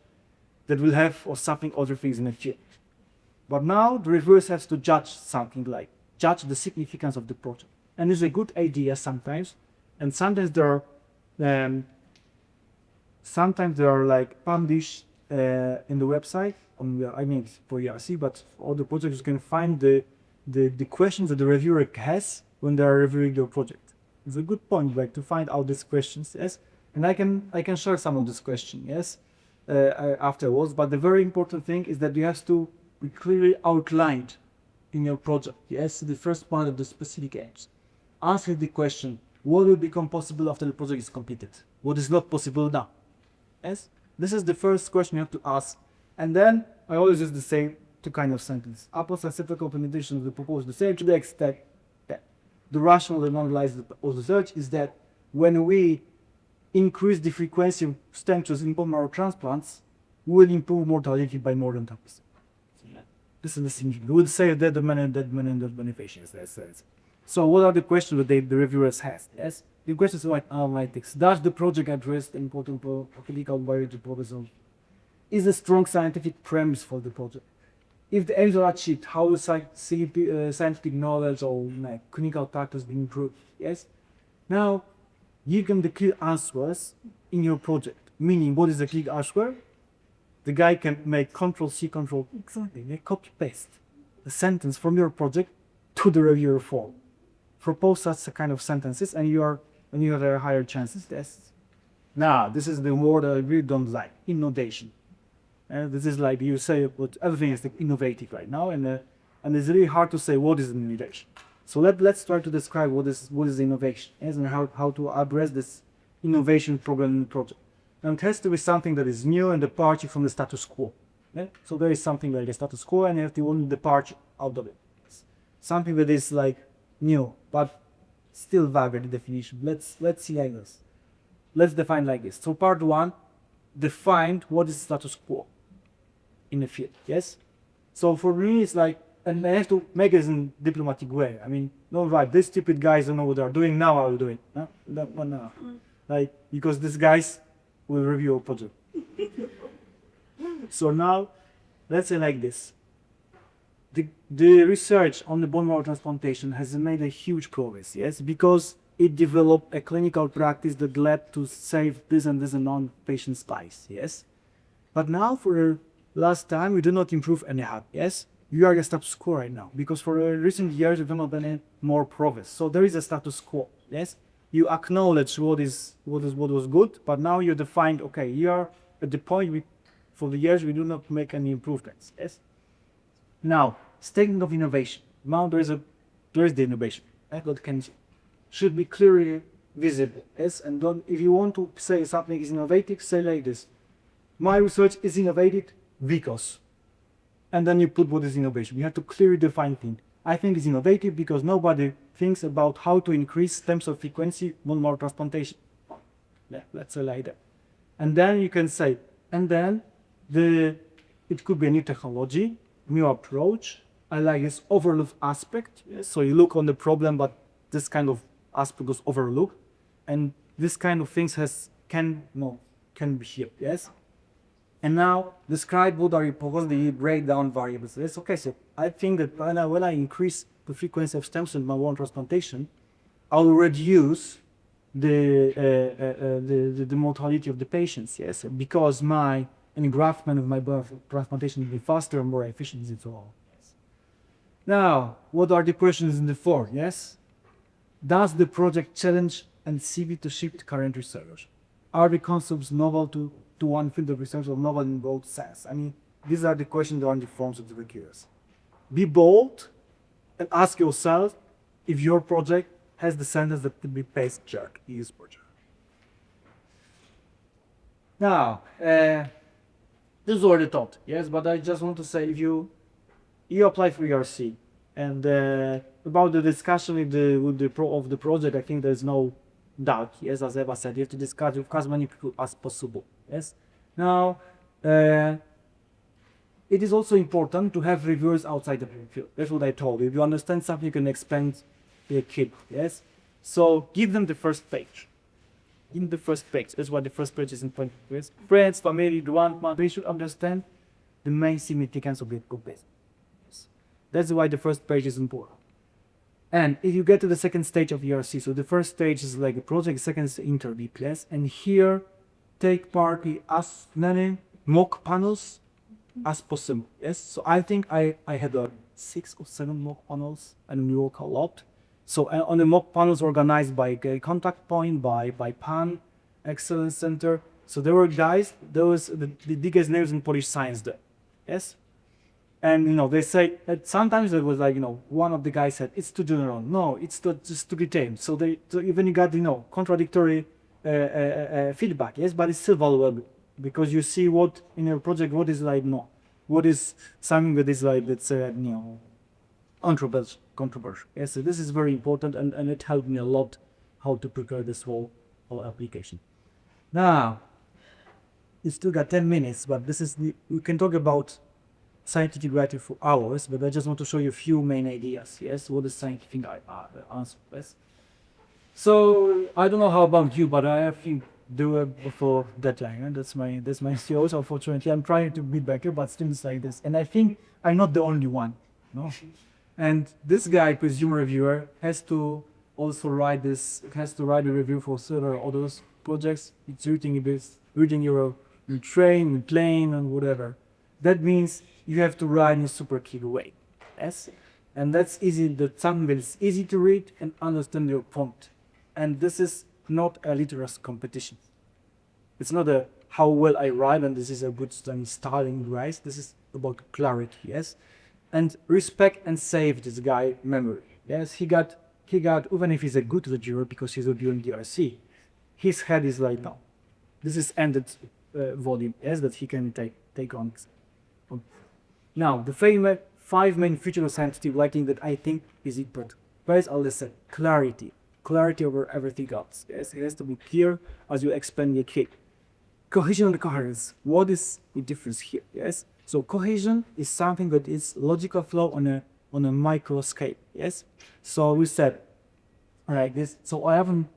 that will have or something other things in the field. But now the reviewer has to judge something like, judge the significance of the project. And it's a good idea sometimes. And sometimes there are like published in the website, for ERC, but for other projects you can find the questions that the reviewer has when they are reviewing your project. It's a good point, like to find out these questions, yes. And I can share some of these questions, yes, afterwards. But the very important thing is that you have to be clearly outlined in your project. Yes, the first part of the specific aims. Answer the question: what will become possible after the project is completed? What is not possible now? Yes, this is the first question you have to ask. And then I always use the same two kind of sentence. Upon successful implementation of the proposed research, to the extent that the rational and non-realized of research is that when we increase the frequency of stem cells in bone marrow transplants, we will improve mortality by more than 10%. This is the thing. We will save dead men and beneficiaries. So what are the questions that the reviewers has? Yes, the questions are like analytics. Does the project address the important clinical biology proposal? Is a strong scientific premise for the project? If the aims are achieved, how will scientific knowledge or clinical practice be improved? Yes. Now, give them the clear answers in your project. Meaning, what is the clear answer? The guy can make Ctrl+C, copy paste the sentence from your project to the reviewer form. Propose such kind of sentences, and you have a higher chances. Yes. Now, this is the word I really don't like: innovation. This is like you say, but everything is innovative right now, and it's really hard to say what is innovation. So let's try to describe what is innovation, and how to address this innovation problem in the project. And it has to be something that is new and departure from the status quo. Yeah? So there is something like a status quo, and you have to only depart out of it. Something that is like new, but still vague in the definition. Let's see like this. Let's define like this. So part one, define what is status quo in the field. Yes. So for me, it's like, and I have to make it in a diplomatic way. I mean, no, right? These stupid guys don't know what they're doing. Now I will do it. No? That one now. Like, because these guys will review a project. So now, let's say like this. The research on the bone marrow transplantation has made a huge progress, yes, because it developed a clinical practice that led to save this and on patients' lives, yes. But now, for the last time, we do not improve anyhow, yes. You are a status quo right now, because for recent years, we do not any more progress. So there is a status quo, yes. You acknowledge what was good, but now you defined, okay, you are at the point for the years we do not make any improvements, yes. Now, statement of innovation. Now there is the innovation. What can should be clearly visible. Yes, and if you want to say something is innovative, say like this: my research is innovative because, and then you put what is innovation. You have to clearly define things. I think it's innovative because nobody thinks about how to increase stem cell frequency bone marrow transplantation. Yeah, let's say like that. And then you can say, and then it could be a new technology, new approach. I like this overlooked aspect. Yes? So you look on the problem, but this kind of aspect was overlooked, and this kind of things can be here. Yes. And now describe what are the breakdown variables. Yes. Okay. So I think that when I increase the frequency of stem cell bone transplantation, I'll reduce the mortality of the patients. Yes, because my engraftment of my bone transplantation will be faster and more efficient. It's all. Yes. Now, what are the questions in the four? Yes. Does the project challenge and CV to shift current research? Are the concepts novel to one field of research or novel in both sense? I mean, these are the questions that are in the forms of the requirements. Be bold and ask yourself if your project has the sentence that could be paste jerk. Use project. Now, this is already taught, yes, but I just want to say if you apply for ERC and about the discussion with the project, I think there's no doubt, yes, as Eva said, you have to discuss with as many people as possible, yes. Now, it is also important to have reviewers outside the field. That's what I told you. If you understand something, you can explain to a kid, yes. So give them the first page. In the first page, that's why the first page is important. Yes? Friends, family, grandma, they should understand the main significance of the business. Yes. That's why the first page is important. And if you get to the second stage of ERC, so the first stage is like a project, second is interview class, and here take part in as many mock panels as possible. Yes, so I think I had 6 or 7 mock panels, and we work a lot. So on the mock panels organized by Contact Point, by PAN, Excellence Center. So there were guys, those the biggest names in Polish science there. Yes? And they say that sometimes it was like, one of the guys said, it's too general. No, it's just too detailed. So even you got, contradictory feedback, yes, but it's still valuable because you see what in your project, what is like, what is something that is like, let's say, controversial. Yes, so this is very important, and it helped me a lot how to prepare this whole application. Now, you still got 10 minutes, but we can talk about scientific writing for hours, but I just want to show you a few main ideas. Yes, what is scientific answer? Yes. So I don't know how about you, but I think do it before deadline. And that's my COs. Unfortunately, I'm trying to be better, but still it's like this. And I think I'm not the only one. No. And this guy, consumer reviewer, has to write a review for several other projects. It's reading your train, plane, and whatever. That means you have to write in a super key way. Yes? And that's easy, that something that is easy to read and understand your prompt. And this is not a literacy competition. It's not a how well I write and this is a good styling wise. This is about clarity, yes? And respect and save this guy memory. Yes, he got even if he's a good reviewer because he's reviewing DRC, his head is like now. This is ended volume, yes, that he can take on. Now, the 5 main features of scientific writing that I think is important. First, I'll listen. Clarity over everything else. Yes, it has to be clear as you explain the key. Cohesion and coherence. What is the difference here? Yes. So cohesion is something that is logical flow on a micro scale. Yes. So we said, all right, this. So I haven't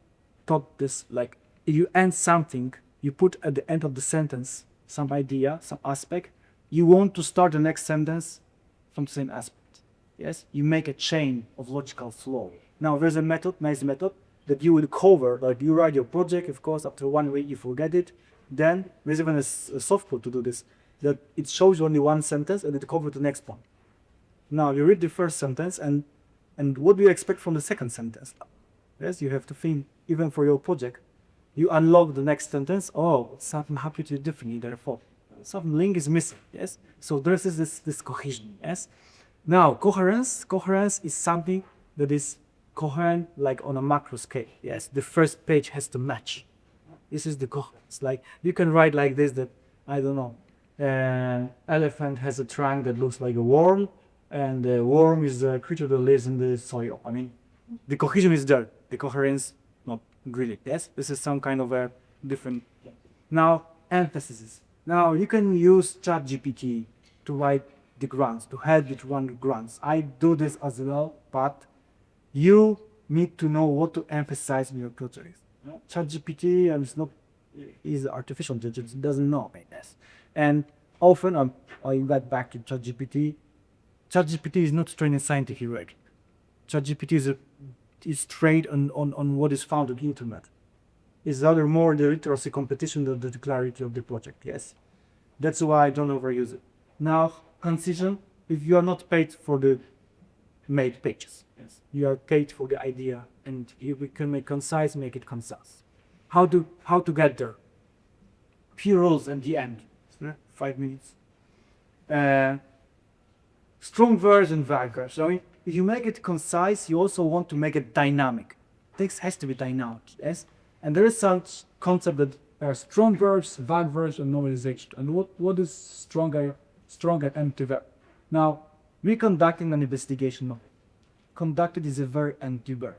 taught this. Like, if you end something, you put at the end of the sentence some idea, some aspect. You want to start the next sentence from the same aspect. Yes. You make a chain of logical flow. Now there's a nice method that you will cover. Like you write your project, of course, after 1 week you forget it. Then there's even a software to do this. That it shows you only one sentence and it covers the next one. Now you read the first sentence and what do you expect from the second sentence? Yes, you have to think even for your project. You unlock the next sentence. Oh, something happened to you differently. Therefore, some link is missing. Yes, so there is this cohesion. Yes. Now coherence is something that is coherent like on a macro scale. Yes, the first page has to match. This is the coherence. Like you can write like this that I don't know. Elephant has a trunk that looks like a worm, and the worm is a creature that lives in the soil. I mean, the cohesion is there. The coherence, not really. Yes, this is some kind of a different. Now, emphasis. Now you can use ChatGPT to write the grants, to help you to run the grants. I do this as well, but you need to know what to emphasize in your project. ChatGPT is artificial intelligence. It doesn't know this. And often I get back to ChatGPT. ChatGPT is not trained in scientific writing. ChatGPT is trained on what is found on the internet. It's rather more the literacy competition than the clarity of the project. Yes, that's why I don't overuse it. Now, concision. If you are not paid for the made pages, yes, you are paid for the idea, and if we can make concise, make it concise. How to get there? Few rules at the end. 5 minutes. Strong verbs and vague verbs. So if you make it concise, you also want to make it dynamic. Text has to be dynamic, yes? And there is some concept that strong verbs, vague verbs, and nominalization. And what is strong and empty verb? Now, We conducting an investigation. No. Conducted is a very empty verb.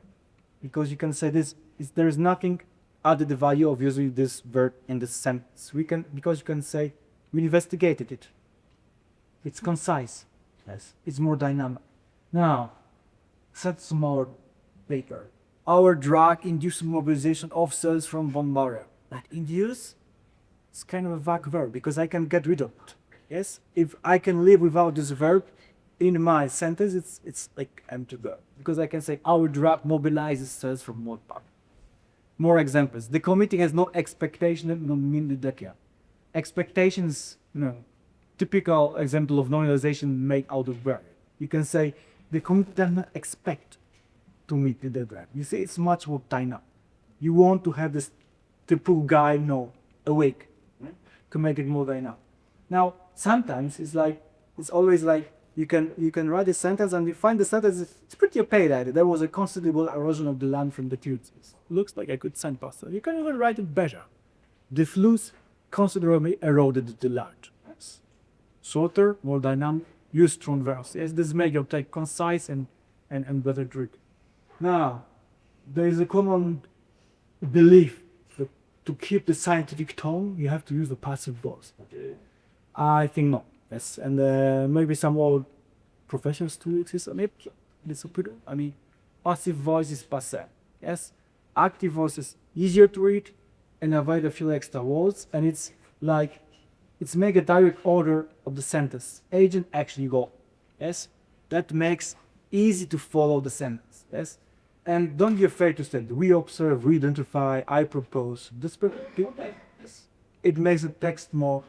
Because you can say there is nothing added the value of using this verb in the sentence. Because you can say, we investigated it. It's concise. Yes. It's more dynamic. Now, that's more later. Our drug induces mobilization of cells from bone marrow. That induce, it's kind of a vague verb because I can get rid of it. Yes? If I can live without this verb in my sentence, it's like empty verb. Because I can say our drug mobilizes cells from bone marrow. More examples. The committee has no expectation of nominalization. Expectations, typical example of nominalization made out of verb. You can say the committee does not expect to meet the verb. You see, it's much more dynamic. You want to have this typical guy awake to make it more dynamic. Now, sometimes it's always like you can write a sentence and you find the sentence it's pretty opaque. There was a considerable erosion of the land from the fields. Looks like a good sandpaster. You can even write it better. The floods considerably eroded the land. Yes. Shorter, more dynamic, use strong verbs. Yes, this makes your text concise and better trick. Now, there is a common belief that to keep the scientific tone, you have to use the passive voice. I think no. Yes, and maybe some old professors too exist. Maybe it's passive voice is passé. Yes, active voice is easier to read and avoid a few extra words, and it's make a direct order of the sentence. Agent, action, goal. Yes, that makes easy to follow the sentence. Yes, and don't be afraid to say we observe, we identify, I propose. This it makes the text more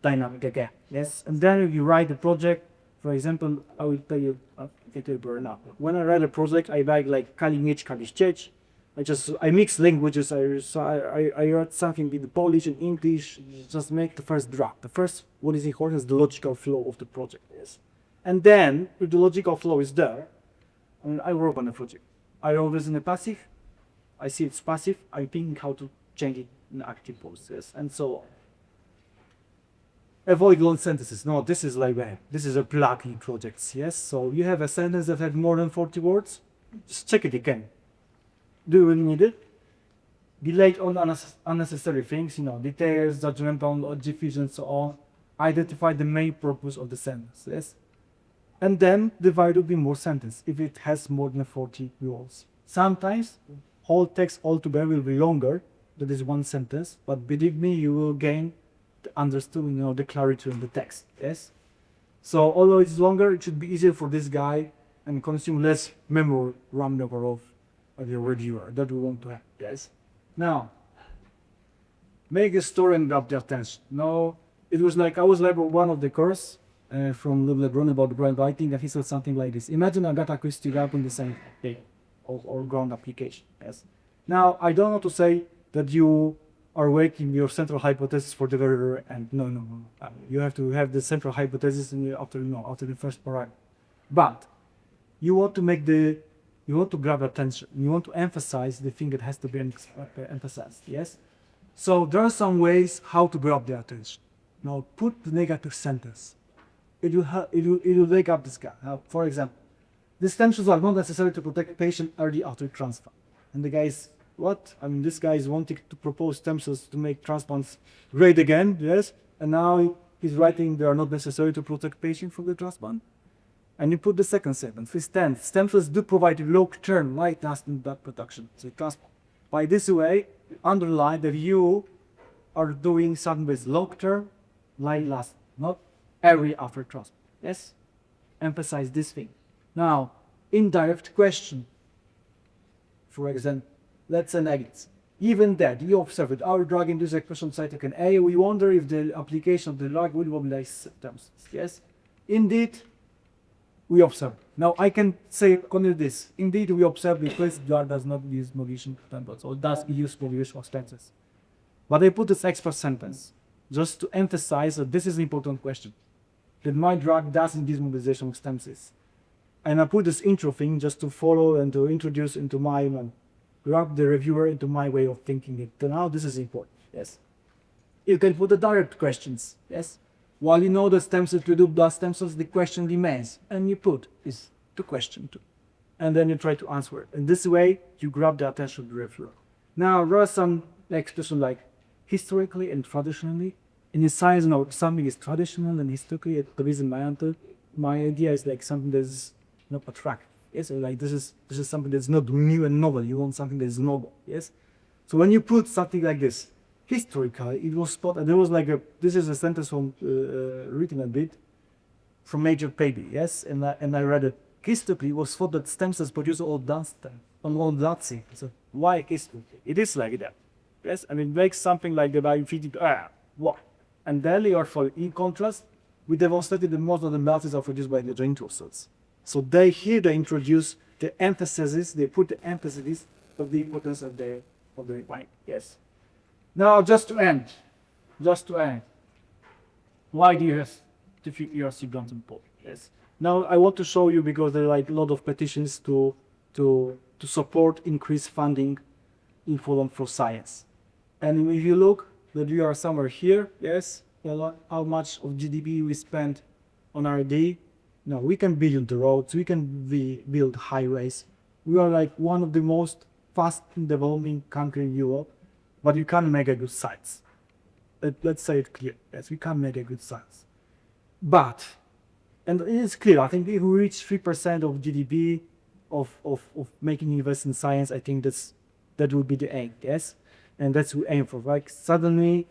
dynamic again. Yes, and then if you write the project, for example, I will tell you now. When I write a project, I like Kalinic, Kaliszczeć. I mix languages. I write something in Polish and English. Just make the first draft. The first, what is important is the logical flow of the project. Yes, and then if the logical flow is there, and I work on the project. I wrote this in a passive. I see it's passive. I think how to change it in active process, and so on. Avoid long sentences. No, this is this is a plugin project. Yes, so you have a sentence that has more than 40 words. Just check it again. Do you really need it? Delete all unnecessary things, details, judgmental, adjectives, and so on. Identify the main purpose of the sentence. Yes, and then divide it in more sentences if it has more than 40 words. Sometimes whole text altogether will be longer. That is one sentence, but believe me, you will gain the understanding, the clarity of the text. Yes. So although it's longer, it should be easier for this guy and consume less memory RAM number of the reviewer that we want to have. Yes. Now, make a story and grab their attention. No, it was I was level 1 of the course from LeBron about brain writing, and he said something like this: imagine Agatha Christie up in the same day or ground application. Yes. Now, I don't want to say that you are waiting your central hypothesis for the very end. No. You have to have the central hypothesis after the first paragraph. But you want to grab attention. You want to emphasize the thing that has to be emphasized. Yes. So there are some ways how to grab the attention. Now put the negative sentence. It will wake up this guy. Now, for example, these tensions are not necessary to protect patient early after transplant. And the guy is what? This guy is wanting to propose stem cells to make transplants great again, yes? And now he's writing they are not necessary to protect patient from the transplant. And you put the second sentence. Stem cells do provide long-term, light-lasting blood production. So transplant. By this way, underline that you are doing something with long-term, light-lasting, not every after transplant. Yes? Emphasize this thing. Now, indirect question. For example, let's say negative. Even that, you observe it. Our drug induces expression of cytokine A. We wonder if the application of the drug will mobilize symptoms. Yes? Indeed, we observe. Now, I can say only this. Indeed, we observe because drug does not use mobilization temples or does use mobilization of stem cells. But I put this extra sentence just to emphasize that this is an important question. That my drug does induce mobilization of stem cells. And I put this intro thing just to follow and to introduce into my grab the reviewer into my way of thinking it. Now this is important. Yes. You can put the direct questions. Yes. While you know the stem cells to do blood stem cells, the question remains, and you put is the question too, and then you try to answer it. In this way, you grab the attention of the reviewer. Now there are some expressions like historically and traditionally. In the science, now something is traditional and historically. The reason my idea is like something that is not attractive. Yes, like this is something that's not new and novel. You want something that is novel. Yes, so when you put something like this, historically, it was spotted. There was like this is a sentence from written a bit from Major Paley. Yes, and I read it. Historically, it was thought that stem cells produce all that stem on all that thing. So why historically? It is like that. Yes, and it makes something like the biofeeding. What? And then in contrast, we demonstrated that most of the melts are produced by the genital cells. So they introduce the emphasis, they put the emphasis of the importance of the wine. Yes. Now just to end, why do you have to think ERC grants in Poland? Yes. Now I want to show you because there are like a lot of petitions to support increased funding in Poland for science. And if you look that we are somewhere here, yes, how much of GDP we spend on R&D. No, we can build the roads, we can build highways. We are like one of the most fast developing country in Europe, but you can't make a good science. Let's say it clear. Yes, we can't make a good science. But, and it is clear, I think if we reach 3% of GDP of making invest in science, I think that would be the aim, yes? And that's what we aim for. Like suddenly,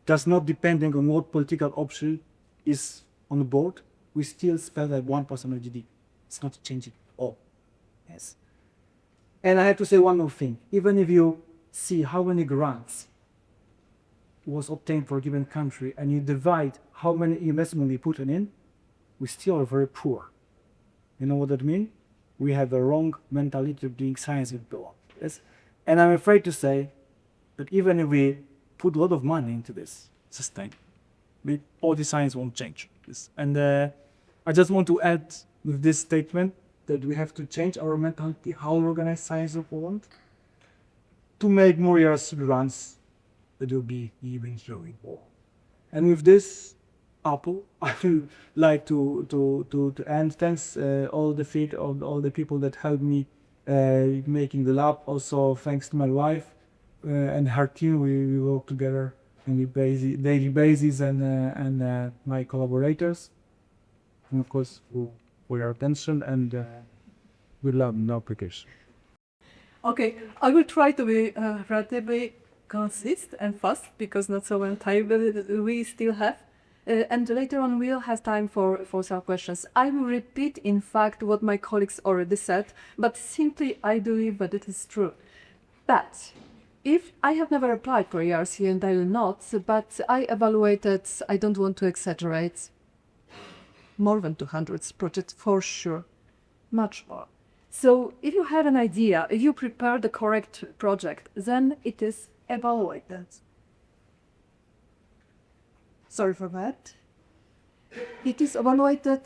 does not depending on what political option is on the board, we still spend like 1% of GDP. It's not changing at all. Yes. And I have to say one more thing. Even if you see how many grants was obtained for a given country and you divide how many investment we put in, we still are very poor. You know what that means? We have a wrong mentality of doing science in Poland. Yes? And I'm afraid to say that even if we put a lot of money into this system, all the science won't change. Yes. And I just want to add with this statement that we have to change our mentality, how we organize science in Poland, to make more years grants that will be even showing more. And with this apple, I would like to end. Thanks all the people that helped me making the lab. Also thanks to my wife and her team. We work together on a daily basis, and my collaborators, and of course for your attention, and we love the application. Okay, I will try to be relatively concise and fast because not so much time we still have. And later on we'll have time for some questions. I will repeat in fact what my colleagues already said, but simply I believe that it is true. But if I have never applied for ERC and I will not, but I evaluated, I don't want to exaggerate, more than 200 projects for sure, much more. So if you have an idea, if you prepare the correct project, then it is evaluated. Sorry for that. It is evaluated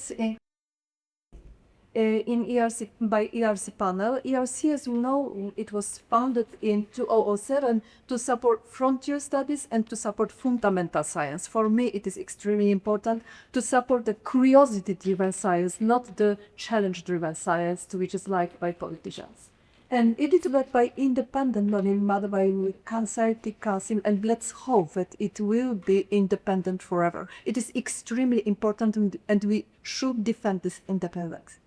in ERC by ERC panel. ERC, as you know, it was founded in 2007 to support frontier studies and to support fundamental science. For me, it is extremely important to support the curiosity-driven science, not the challenge-driven science, which is liked by politicians. And it is led by independent body, made by consulting council, and let's hope that it will be independent forever. It is extremely important, and we should defend this independence.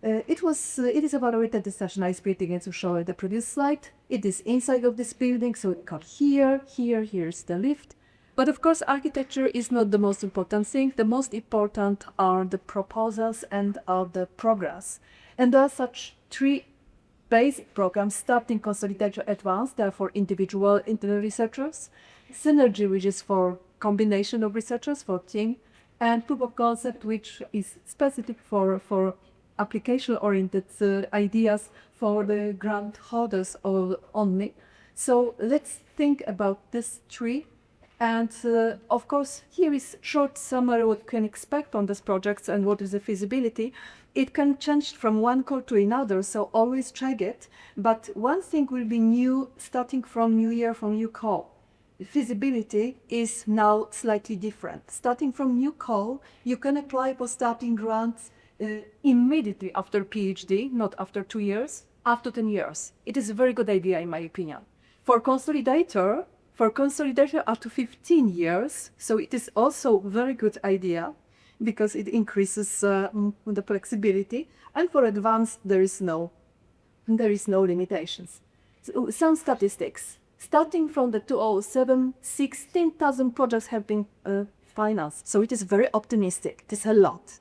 It is evaluated this session. I speak again to show the previous slide. It is inside of this building, so it got here's the lift. But of course, architecture is not the most important thing. The most important are the proposals and are the progress. And there are such three basic programs: starting, consolidation, advanced. They are for individual researchers. Synergy, which is for combination of researchers, for team, and proof of concept, which is specific for application-oriented ideas for the grant holders only. So let's think about this tree And of course, here is short summary what you can expect on these projects and what is the feasibility. It can change from one call to another, so always check it. But one thing will be new, starting from new year, from new call. The feasibility is now slightly different. Starting from new call, you can apply for starting grants immediately after PhD, not after 2 years, after 10 years. It is a very good idea, in my opinion. For consolidator up to 15 years, so it is also a very good idea because it increases the flexibility. And for advanced, there is no limitations. So, some statistics. Starting from the 2007, 16,000 projects have been financed. So it is very optimistic. It is a lot.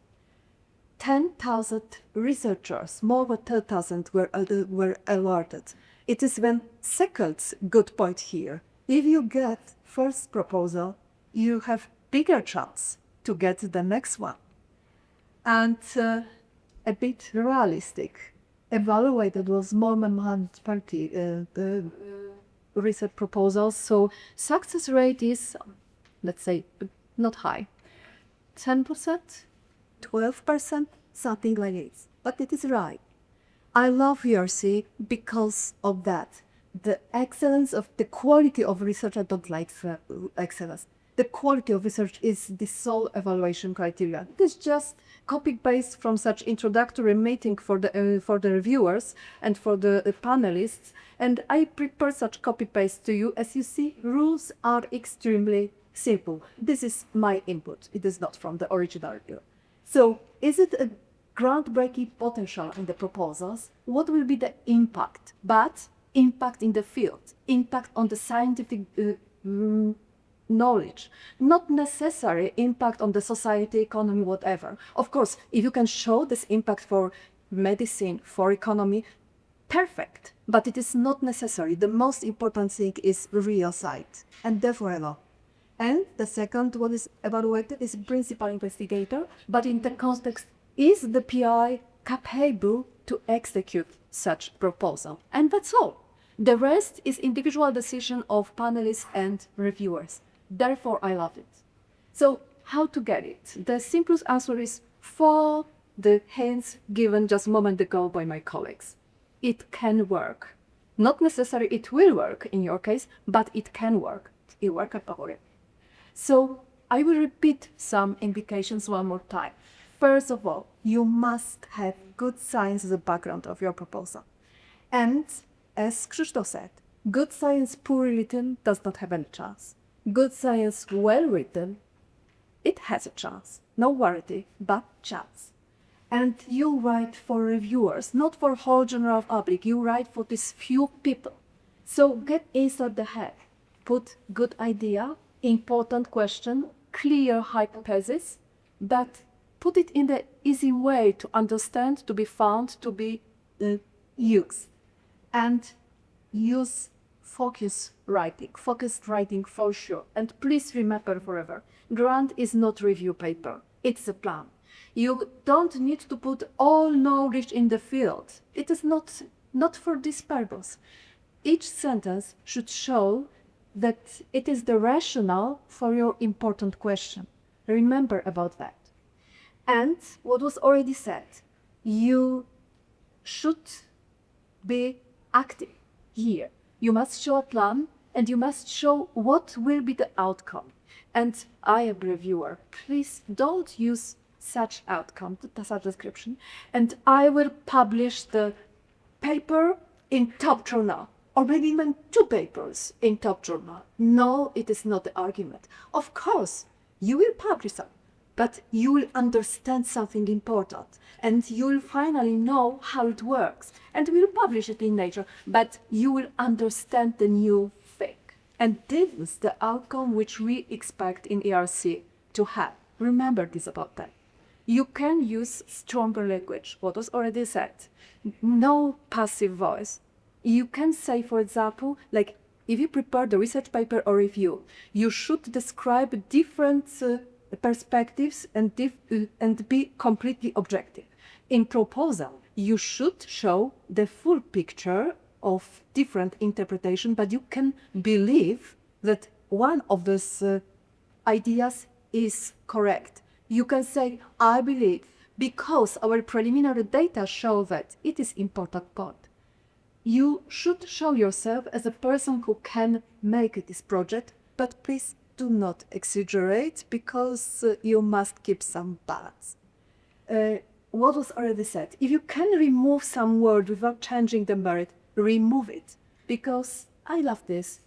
10,000 researchers, more than 10,000 were awarded. It is when second good point here. If you get first proposal, you have bigger chance to get the next one. And a bit realistic. Evaluated was more than 130 research proposals. So success rate is, let's say, not high. 10%, 12%, something like this. But it is right. I love ERC because of that. The excellence of the quality of research, I don't like excellence. The quality of research is the sole evaluation criteria. It is just copy-paste from such introductory meeting for the reviewers and for the panelists. And I prepare such copy-paste to you. As you see, rules are extremely simple. This is my input. It is not from the original review. So is it a groundbreaking potential in the proposals? What will be the impact? But impact in the field, impact on the scientific knowledge, not necessary impact on the society, economy, whatever. Of course, if you can show this impact for medicine, for economy, perfect, but it is not necessary. The most important thing is real site, and therefore, and the second one is evaluated is principal investigator, but in the context, is the PI capable to execute such proposal? And that's all. The rest is individual decision of panelists and reviewers. Therefore, I love it. So how to get it? The simplest answer is for the hints given just a moment ago by my colleagues. It can work. Not necessarily it will work in your case, but it can work. It works. So I will repeat some indications one more time. First of all, you must have good science as a background of your proposal. And as Krzysztof said, good science poorly written does not have any chance. Good science well written, it has a chance. No worry, but chance. And you write for reviewers, not for whole general public. You write for these few people. So get inside the head. Put good idea, important question, clear hypothesis, but put it in the easy way to understand, to be found, to be used. And use focused writing for sure. And please remember forever, grant is not review paper, it's a plan. You don't need to put all knowledge in the field. It is not for this purpose. Each sentence should show that it is the rationale for your important question. Remember about that. And what was already said, you should be active here. You must show a plan and you must show what will be the outcome. And I am a reviewer. Please don't use such outcome, such description. And I will publish the paper in top journal, or maybe even 2 papers in top journal. No, it is not the argument. Of course, you will publish some, but you will understand something important and you will finally know how it works. And we will publish it in Nature, but you will understand the new thing. And this is the outcome which we expect in ERC to have. Remember this about that. You can use stronger language, what was already said. No passive voice. You can say, for example, like if you prepare the research paper or review, you should describe different perspectives and be completely objective. In proposal, you should show the full picture of different interpretation, but you can believe that one of these ideas is correct. You can say, I believe, because our preliminary data show that it is important part. You should show yourself as a person who can make this project, but please do not exaggerate, because you must keep some balance. What was already said, if you can remove some word without changing the merit, remove it, because I love this.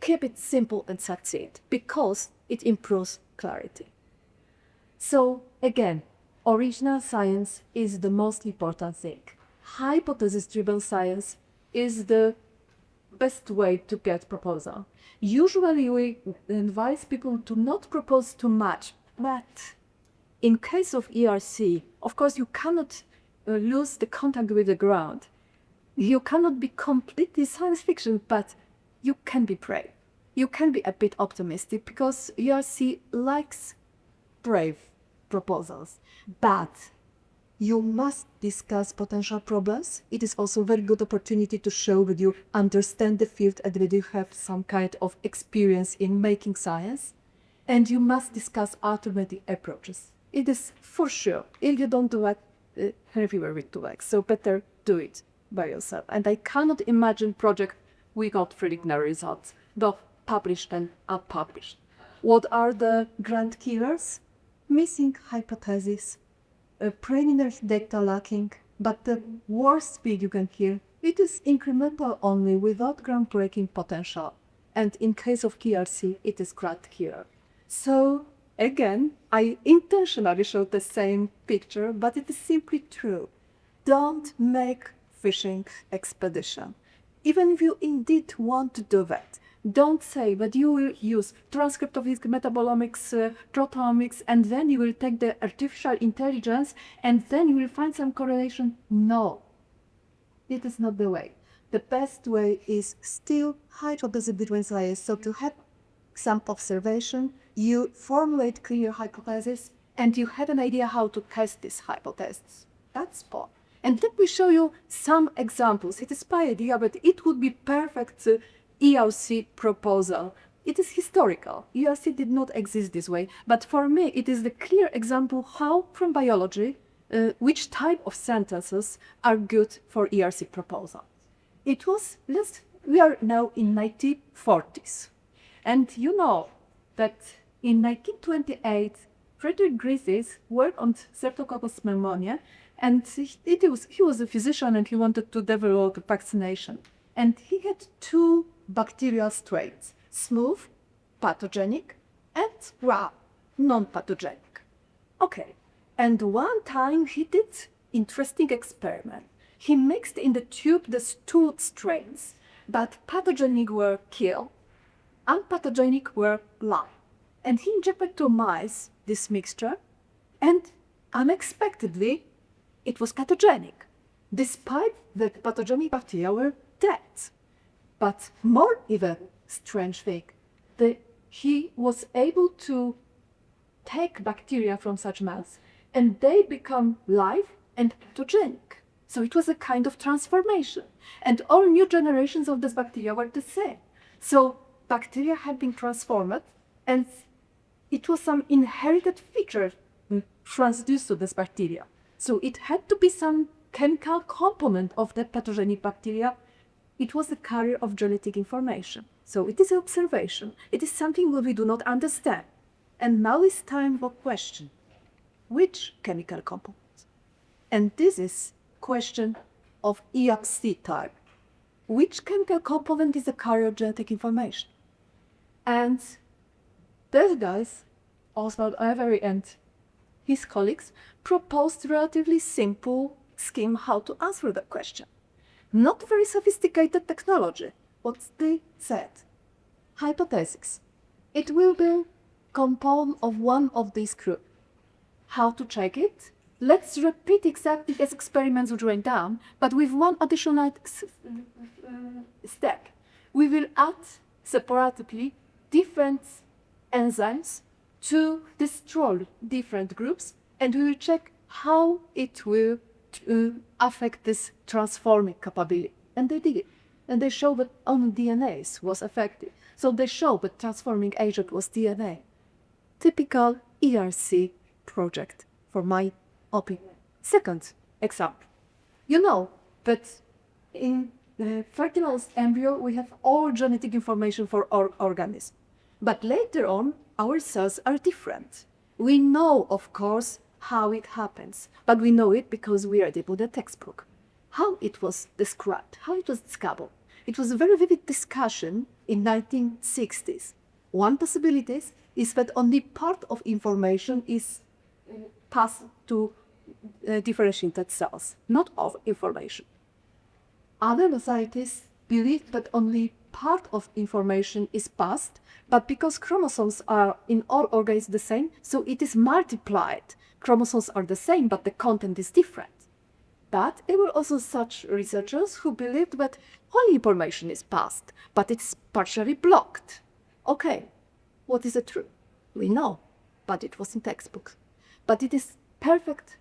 Keep it simple and succinct, because it improves clarity. So again, original science is the most important thing. Hypothesis-driven science is the best way to get proposal. Usually we advise people to not propose too much, but in case of ERC, of course you cannot lose the contact with the ground. You cannot be completely science fiction, but you can be brave. You can be a bit optimistic, because ERC likes brave proposals. But you must discuss potential problems. It is also a very good opportunity to show that you understand the field and that you have some kind of experience in making science. And you must discuss alternative approaches. It is for sure. If you don't do it, everywhere will do it. So better do it by yourself. And I cannot imagine project without preliminary results, both published and unpublished. What are the grand killers? Missing hypothesis, preliminary data lacking, but the worst thing you can hear, it is incremental only without groundbreaking potential. And in case of KRC, it is grand killer. So again, I intentionally showed the same picture, but it is simply true. Don't make fishing expedition. Even if you indeed want to do that, don't say that you will use transcriptomics, metabolomics, proteomics, and then you will take the artificial intelligence and then you will find some correlation. No, it is not the way. The best way is still hypothesis-driven science. So to have some observation, you formulate clear hypothesis, and you have an idea how to test this hypothesis. That's part. And let me show you some examples. It is my idea, but it would be perfect ERC proposal. It is historical. ERC did not exist this way, but for me it is the clear example how from biology, which type of sentences are good for ERC proposal. It was, we are now in 1940s. And you know that in 1928, Frederick Griffiths worked on Streptococcus pneumoniae, and he was a physician and he wanted to develop a vaccination. And he had two bacterial strains, smooth, pathogenic, and raw, non-pathogenic. Okay, and one time he did interesting experiment. He mixed in the tube the two strains, but pathogenic were killed, unpathogenic were alive. And he injected to mice this mixture, and unexpectedly, it was pathogenic, despite that pathogenic bacteria were dead. But more even strange thing, he was able to take bacteria from such mice, and they become live and pathogenic. So it was a kind of transformation, and all new generations of this bacteria were the same. So bacteria had been transformed, and it was some inherited feature transduced to this bacteria. So it had to be some chemical component of the pathogenic bacteria. It was a carrier of genetic information. So it is an observation. It is something that we do not understand. And now is time for question. Which chemical component? And this is question of ERC type. Which chemical component is the carrier of genetic information? And these guys, also at the very end, his colleagues proposed relatively simple scheme how to answer the question. Not very sophisticated technology. What they said? Hypothesis. It will be compound of one of these groups. How to check it? Let's repeat exactly as experiments which went down, but with one additional step. We will add separately different enzymes to destroy different groups, and we will check how it will affect this transforming capability. And they did it. And they showed that only DNase was affected. So they show that transforming agent was DNA. Typical ERC project, for my opinion. Second example. You know that in the fertilized embryo we have all genetic information for our organism. But later on, our cells are different. We know, of course, how it happens, but we know it because we read it in the textbook. How it was described, how it was discovered. It was a very vivid discussion in 1960s. One possibility is that only part of information is passed to differentiated cells, not all information. Other scientists believe that only part of information is passed, but because chromosomes are in all organisms the same, so it is multiplied. Chromosomes are the same, but the content is different. But there were also such researchers who believed that all information is passed, but it's partially blocked. Okay, what is the truth? We know, but it was in textbooks. But it is perfect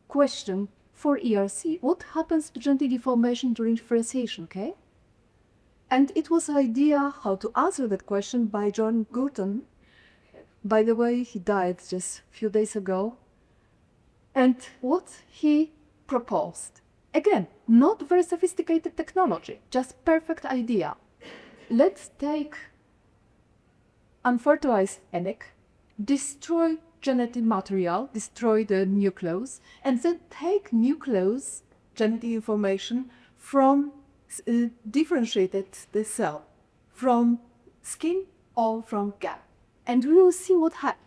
question for ERC. What happens to genetic information during differentiation, okay? And it was an idea how to answer that question by John Gurton. By the way, he died just a few days ago. And what he proposed, again, not very sophisticated technology, just perfect idea. Let's take unfertilized egg, destroy genetic material, destroy the nucleus, and then take nucleus genetic information from differentiated the cell, from skin or from gut. And we will see what happens.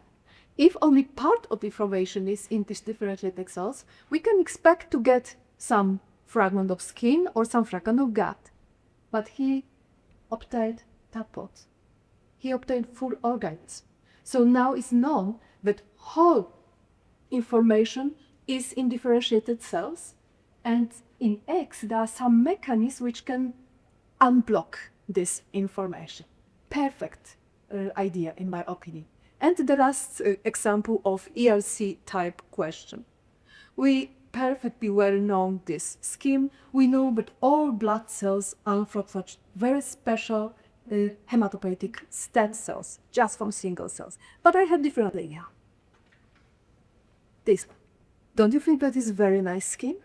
If only part of the information is in these differentiated cells, we can expect to get some fragment of skin or some fragment of gut. But he obtained taproot. He obtained full organs. So now it's known that whole information is in differentiated cells, and in eggs there are some mechanisms which can unblock this information. Perfect idea in my opinion. And the last example of ERC type question. We perfectly well know this scheme. We know that all blood cells are from such very special hematopoietic stem cells, just from single cells. But I have different idea. This one. Don't you think that is a very nice scheme?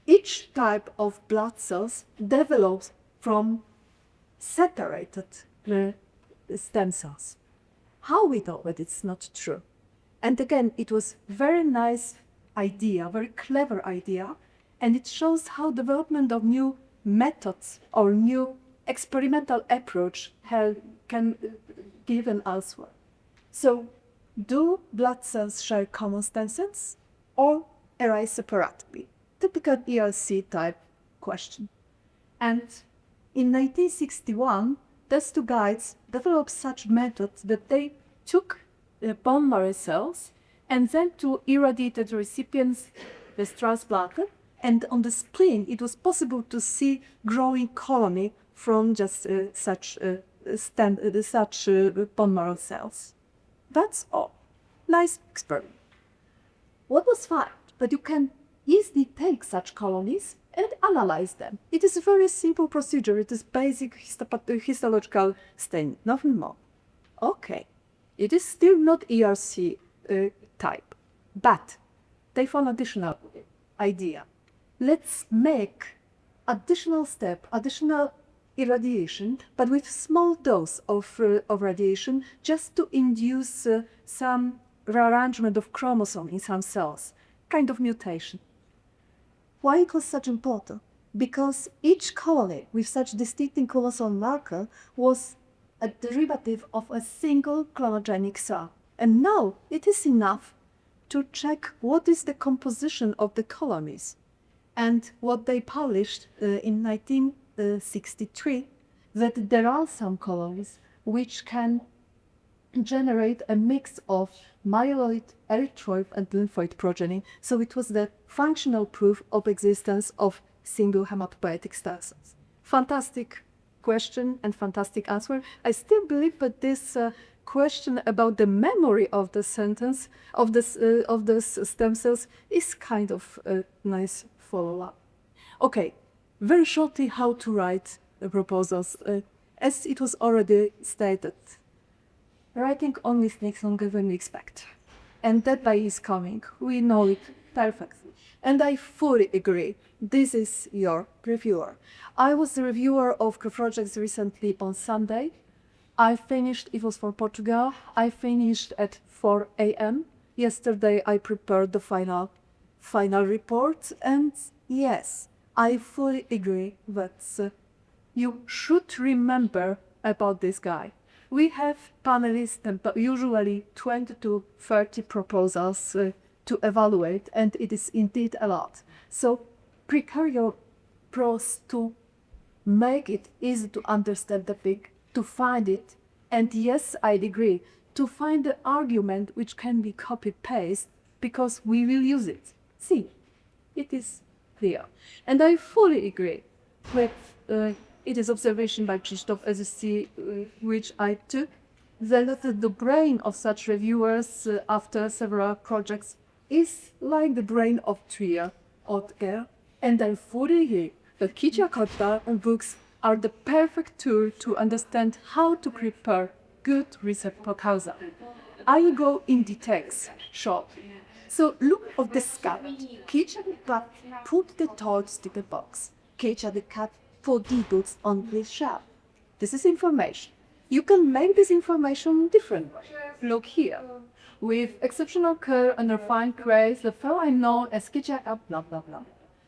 Each type of blood cells develops from separated stem cells. How we know that it's not true? And again, it was very nice idea, very clever idea, and it shows how development of new methods or new experimental approach can give an answer. So, do blood cells share common stem cells or arise separately? Typical ERC type question. And in 1961, these two guys developed such methods that they took bone marrow cells and then to irradiated recipients was transplanted, and on the spleen it was possible to see growing colony from just such bone marrow cells. That's all. Nice experiment. What was found? That you can easily take such colonies and analyze them. It is a very simple procedure. It is basic histological staining, nothing more. Okay, it is still not ERC type, but they found additional idea. Let's make additional step, additional irradiation, but with small dose of radiation, just to induce some rearrangement of chromosome in some cells, kind of mutation. Why it was such important? Because each colony with such distinctive chromosome marker was a derivative of a single clonogenic cell. And now it is enough to check what is the composition of the colonies. And what they published in 1963, that there are some colonies which can generate a mix of myeloid, erythroid, and lymphoid progeny. So it was the functional proof of existence of single hematopoietic stem cells. Fantastic question and fantastic answer. I still believe that this question about the memory of the sentence of this stem cells is kind of a nice follow-up. Okay, very shortly how to write proposals. As it was already stated, writing only takes longer than we expect. And deadline is coming. We know it perfectly. And I fully agree. This is your reviewer. I was the reviewer of projects recently on Sunday. I finished, it was for Portugal. I finished at 4 a.m. Yesterday I prepared the final report. And yes, I fully agree that you should remember about this guy. We have panelists and usually 20 to 30 proposals to evaluate, and it is indeed a lot. So prepare your prose to make it easy to understand the pig, to find it, and yes, I agree, to find the argument which can be copy-paste because we will use it. See, it is clear. And I fully agree with it is observation by Krzysztof as a C, which I took, that the brain of such reviewers after several projects is like the brain of Trier or Kerr, and I fully agree that Kicia and books are the perfect tool to understand how to prepare good research proposal. I go in details shortly. So look at the scout. Kicia the cat put the toys to the box. Kicia the cat put the books on the shelf. This is information. You can make this information different. Look here. With exceptional care and refined grace, the fellow known as Kicia blah blah blah.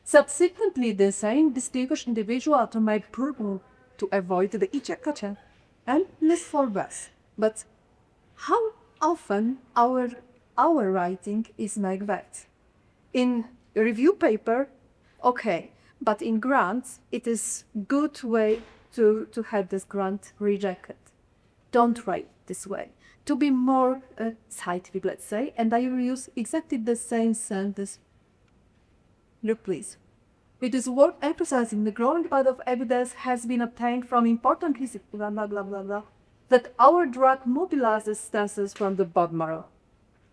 Subsequently, the same distinguished individual to make prudent to avoid the Ichakacha and less for less. But how often our writing is like that? In a review paper, okay, but in grants, it is good way to have this grant rejected. Don't write this way. To be more scientific, let's say, and I will use exactly the same sentence. Look, please. It is worth emphasizing the growing body of evidence has been obtained from important research, blah, blah, blah, blah, blah, that our drug mobilizes stem cells from the bone marrow.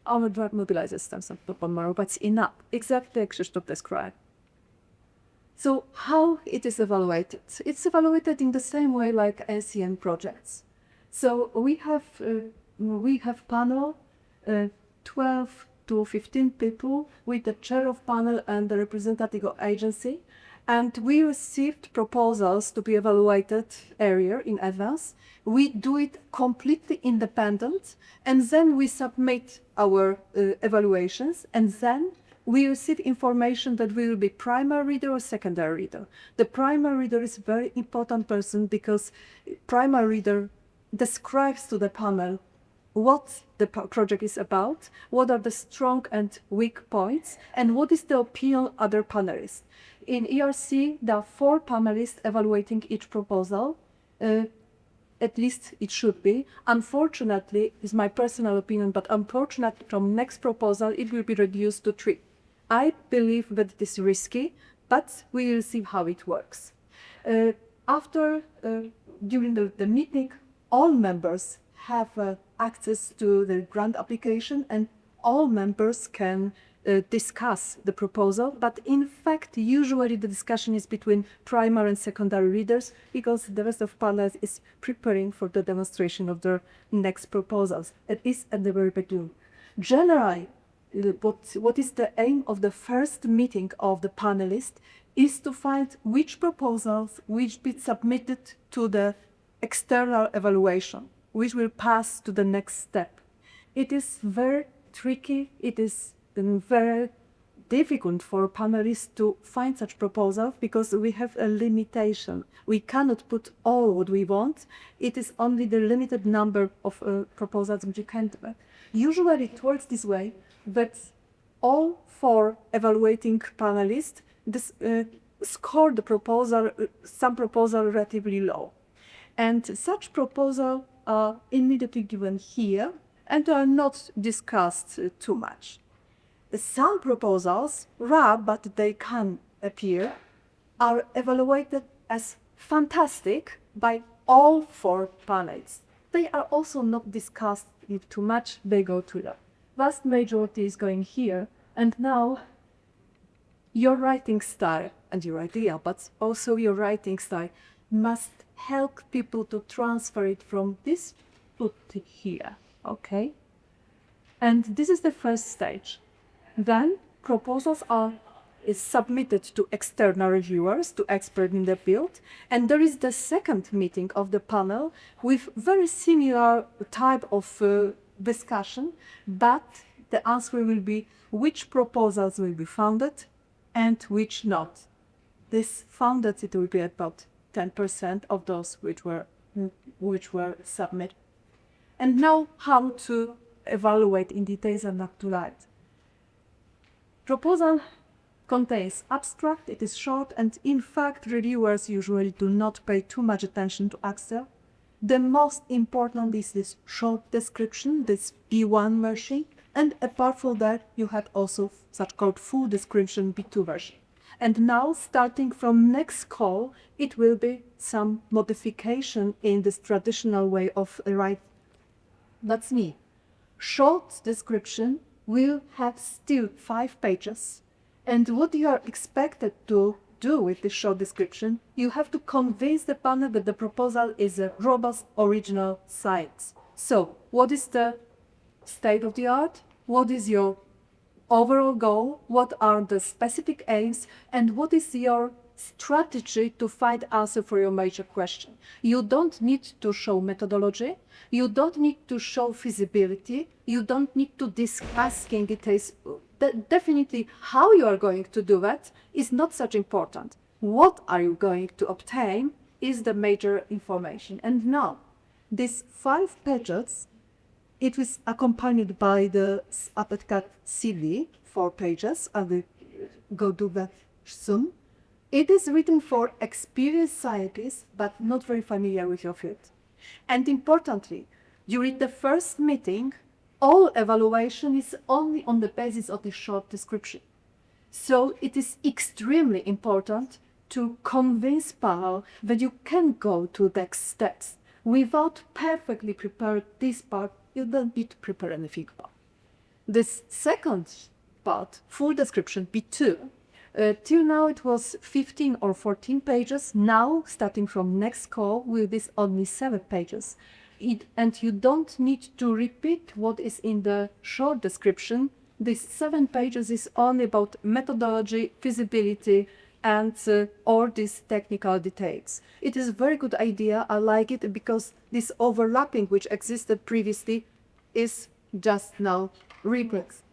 Our drug mobilizes stem cells from the bone marrow, but it's enough, exactly as Krzysztof described. So how it is evaluated? It's evaluated in the same way like LCN projects. So we have panel, 12 to 15 people with the chair of panel and the representative of agency. And we received proposals to be evaluated earlier in advance. We do it completely independent, and then we submit our evaluations, and then we receive information that we will be primary reader or secondary reader. The primary reader is a very important person because primary reader describes to the panel what the project is about, what are the strong and weak points, and what is the opinion of other panelists. In ERC, there are 4 panelists evaluating each proposal. At least it should be. Unfortunately, it's my personal opinion, but unfortunately from next proposal, it will be reduced to 3. I believe that it is risky, but we will see how it works. During the meeting, all members have access to the grant application, and all members can discuss the proposal, but in fact, usually the discussion is between primary and secondary readers because the rest of panel is preparing for the demonstration of their next proposals. It is at the very beginning. Generally, what is the aim of the first meeting of the panelists is to find which proposals will be submitted to the external evaluation, which will pass to the next step. It is very tricky, it is very difficult for panelists to find such proposals because we have a limitation. We cannot put all what we want. It is only the limited number of proposals which you can do. Usually it works this way, that all 4 evaluating panelists score the proposal, some proposal relatively low. And such proposals are immediately given here and are not discussed too much. Some proposals, rare but they can appear, are evaluated as fantastic by all 4 panels. They are also not discussed if too much, they go to the vast majority is going here. And now your writing style and your idea, but also your writing style must help people to transfer it from this put here, okay? And this is the first stage. Then proposals is submitted to external reviewers, to experts in the field, and there is the second meeting of the panel with very similar type of discussion, but the answer will be which proposals will be funded and which not. This funded, it will be about 10% of those which were submitted. And now how to evaluate in details and up to light. Proposal contains abstract, it is short, and in fact reviewers usually do not pay too much attention to Excel. The most important is this short description, this B1 version, and apart from that you have also such called full description B2 version. And now starting from next call it will be some modification in this traditional way of writing. That's me. Short description will have still 5 pages. And what you are expected to do with this short description, you have to convince the panel that the proposal is a robust original science. So, what is the state of the art? What is your overall goal? What are the specific aims? And what is your strategy to find answer for your major question? You don't need to show methodology. You don't need to show feasibility. You don't need to discuss in details. Definitely how you are going to do that is not such important. What are you going to obtain is the major information. And now, these 5 pages, it was accompanied by the APETCAT CV, 4 pages. I will go do that soon. It is written for experienced scientists, but not very familiar with your field. And importantly, during the first meeting, all evaluation is only on the basis of the short description. So it is extremely important to convince panel that you can go to the next steps. Without perfectly prepared this part, you don't need to prepare anything. This second part, full description, B2, till now it was 15 or 14 pages. Now, starting from next call, will be only 7 pages. And you don't need to repeat what is in the short description. This 7 pages is only about methodology, feasibility, and all these technical details. It is a very good idea. I like it because this overlapping which existed previously is just now replaced.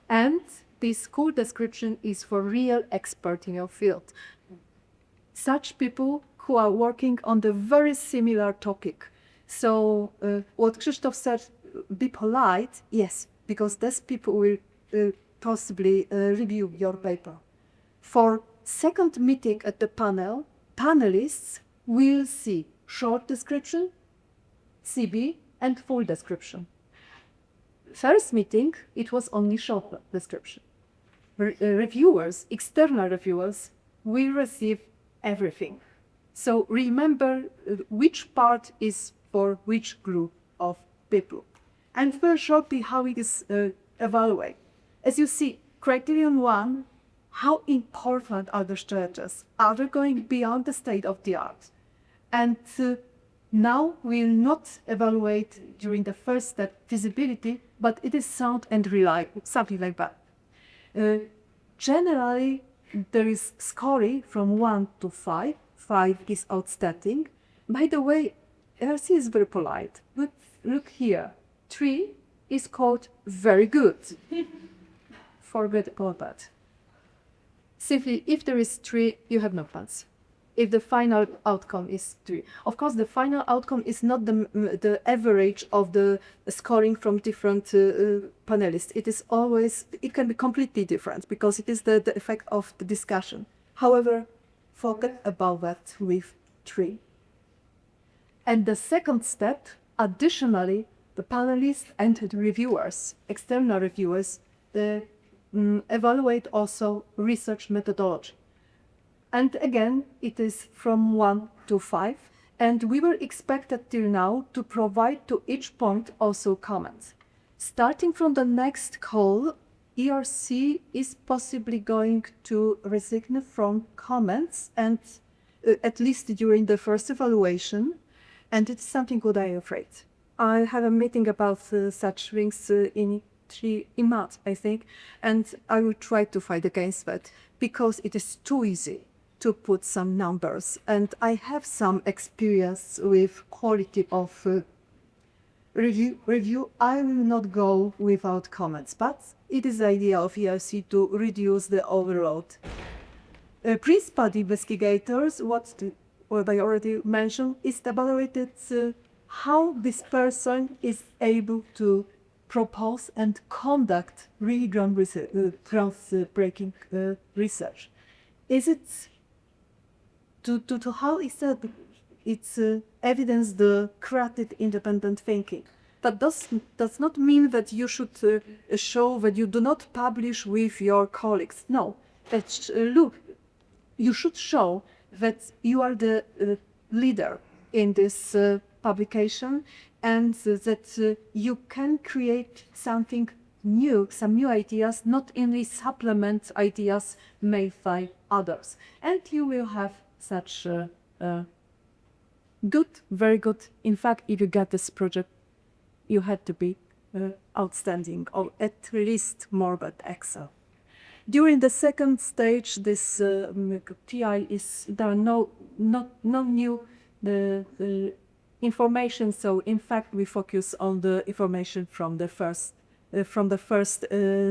And this full description is for real expert in your field. Such people who are working on the very similar topic. So what Krzysztof said, be polite, yes, because these people will possibly review your paper. For second meeting at the panel, panelists will see short description, CB, and full description. First meeting, it was only short description. Reviewers, external reviewers, will receive everything. So remember which part is for which group of people. And very shortly how it is evaluated. As you see, criterion 1, how important are the strategies? Are they going beyond the state of the art? And now we'll not evaluate during the first step feasibility, but it is sound and reliable, something like that. Generally, there is scoring from 1 to 5. 5 is outstanding. By the way, RC is very polite. But look here, 3 is called very good. Forget about that. Simply, if there is 3, you have no chance. If the final outcome is 3. Of course, the final outcome is not the average of the scoring from different panelists. It is always, it can be completely different because it is the effect of the discussion. However, forget about that with 3. And the second step, additionally, the panelists and the reviewers, external reviewers, evaluate also research methodology. And again, it is from 1 to 5. And we were expected till now to provide to each point also comments. Starting from the next call, ERC is possibly going to resign from comments and at least during the first evaluation, and it's something what I'm afraid. I have a meeting about such things in March, I think, and I will try to fight against that because it is too easy to put some numbers, and I have some experience with quality of review. I will not go without comments, but it is the idea of ERC to reduce the overload. Pre-study investigators, what I already mentioned, is evaluated how this person is able to propose and conduct really groundbreaking research. Is it to how is that it's evidence the creative independent thinking? That does not mean that you should show that you do not publish with your colleagues. No, look, you should show that you are the leader in this publication, and that you can create something new, some new ideas, not only supplement ideas made by others. And you will have such good, very good. In fact, if you get this project, you had to be outstanding, or at least more than excel. During the second stage, this TI is there are no new information. So in fact, we focus on the information from the first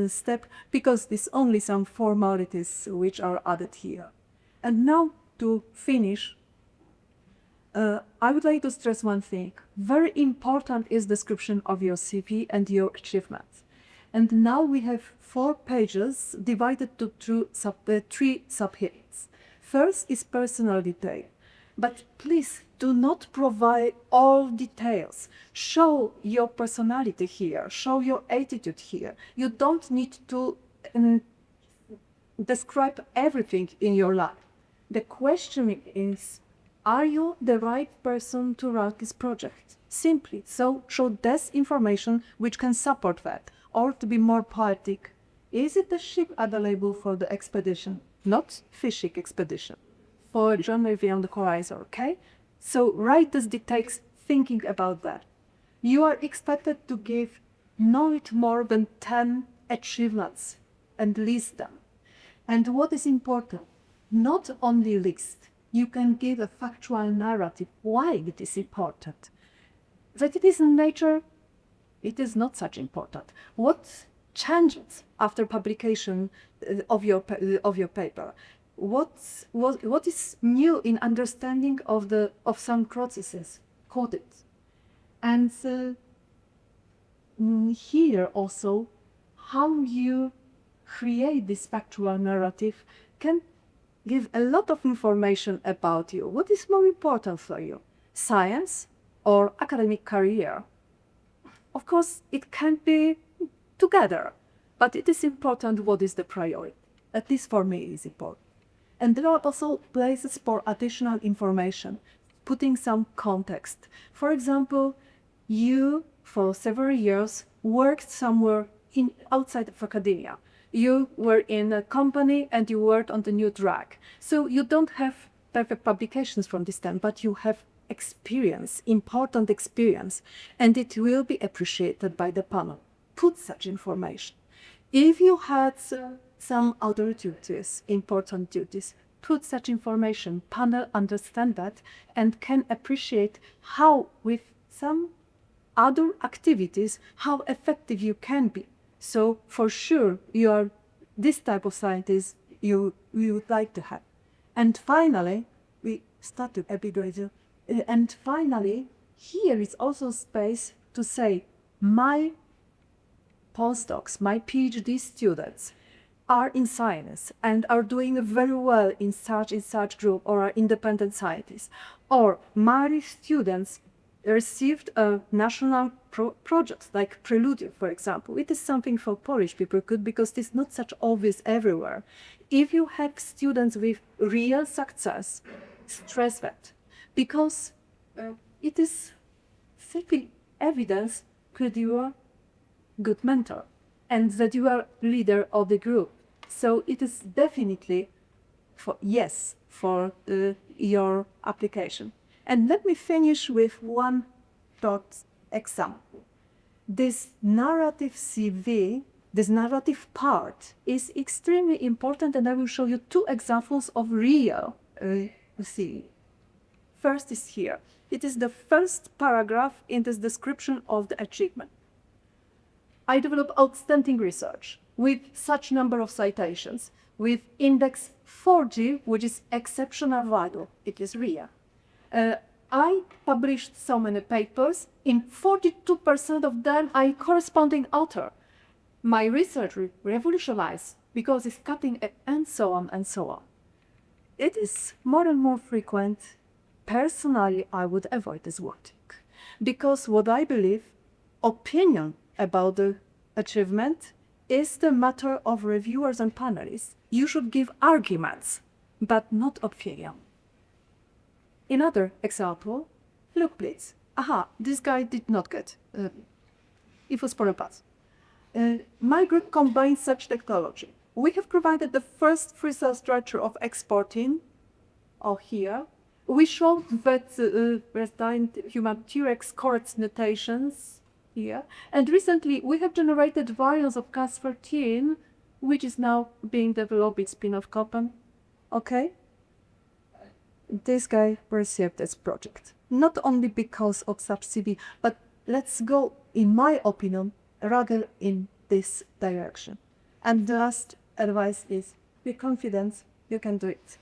step, because there's only some formalities which are added here. And now to finish, I would like to stress one thing. Very important is description of your CV and your achievements. And now we have 4 pages divided to 3 subheadings. First is personal detail. But please do not provide all details. Show your personality here. Show your attitude here. You don't need to describe everything in your life. The question is, are you the right person to run this project? Simply. So show this information which can support that. Or to be more poetic, is it the ship available for the expedition? Not fishing expedition. For a journey beyond the horizon, okay? So write these details thinking about that. You are expected to give not more than 10 achievements and list them. And what is important, not only list, you can give a factual narrative why it is important. That it is in nature, it is not such important. What changes after publication of your paper? What is new in understanding of some processes coded? And here also, how you create this factual narrative can give a lot of information about you. What is more important for you? Science or academic career? Of course, it can be together, but it is important what is the priority. At least for me, it is important. And there are also places for additional information, putting some context. For example, you, for several years, worked somewhere outside of academia. You were in a company and you worked on the new drug. So you don't have perfect publications from this time, but you have experience, important experience, and it will be appreciated by the panel. Put such information. If you had some other duties, important duties, put such information. Panel understand that and can appreciate how, with some other activities, how effective you can be. So for sure, you are this type of scientist you would like to have. And finally, we started a bit later. And finally, here is also space to say, my postdocs, my PhD students are in science and are doing very well in such group, or are independent scientists. Or my students received a national project like Prelude, for example. It is something for Polish people good, because it's not such obvious everywhere. If you have students with real success, stress that, because it is simply evidence that you are good mentor and that you are leader of the group. So it is definitely for your application. And let me finish with one thought example. This narrative CV, this narrative part is extremely important, and I will show you two examples of real CV. First is here. It is the first paragraph in this description of the achievement. I develop outstanding research with such number of citations, with index 4G, which is exceptional value. It is real. I published so many papers. In 42% of them, I corresponding author. My research revolutionized because it's cutting edge, and so on and so on. It is more and more frequent. Personally, I would avoid this wording because what I believe, opinion about the achievement is the matter of reviewers and panelists. You should give arguments, but not opinion. Another example, look please. Aha, this guy did not get. It was for a pass. My group combines such technology. We have provided the first free cell structure of exporting, or here. We showed that resigned human T-Rex corrects mutations here. And recently, we have generated variants of Cas13, which is now being developed with spin-off Copen. Okay? This guy received this project. Not only because of sub-CV, but let's go, in my opinion, rather in this direction. And the last advice is, be confident, you can do it.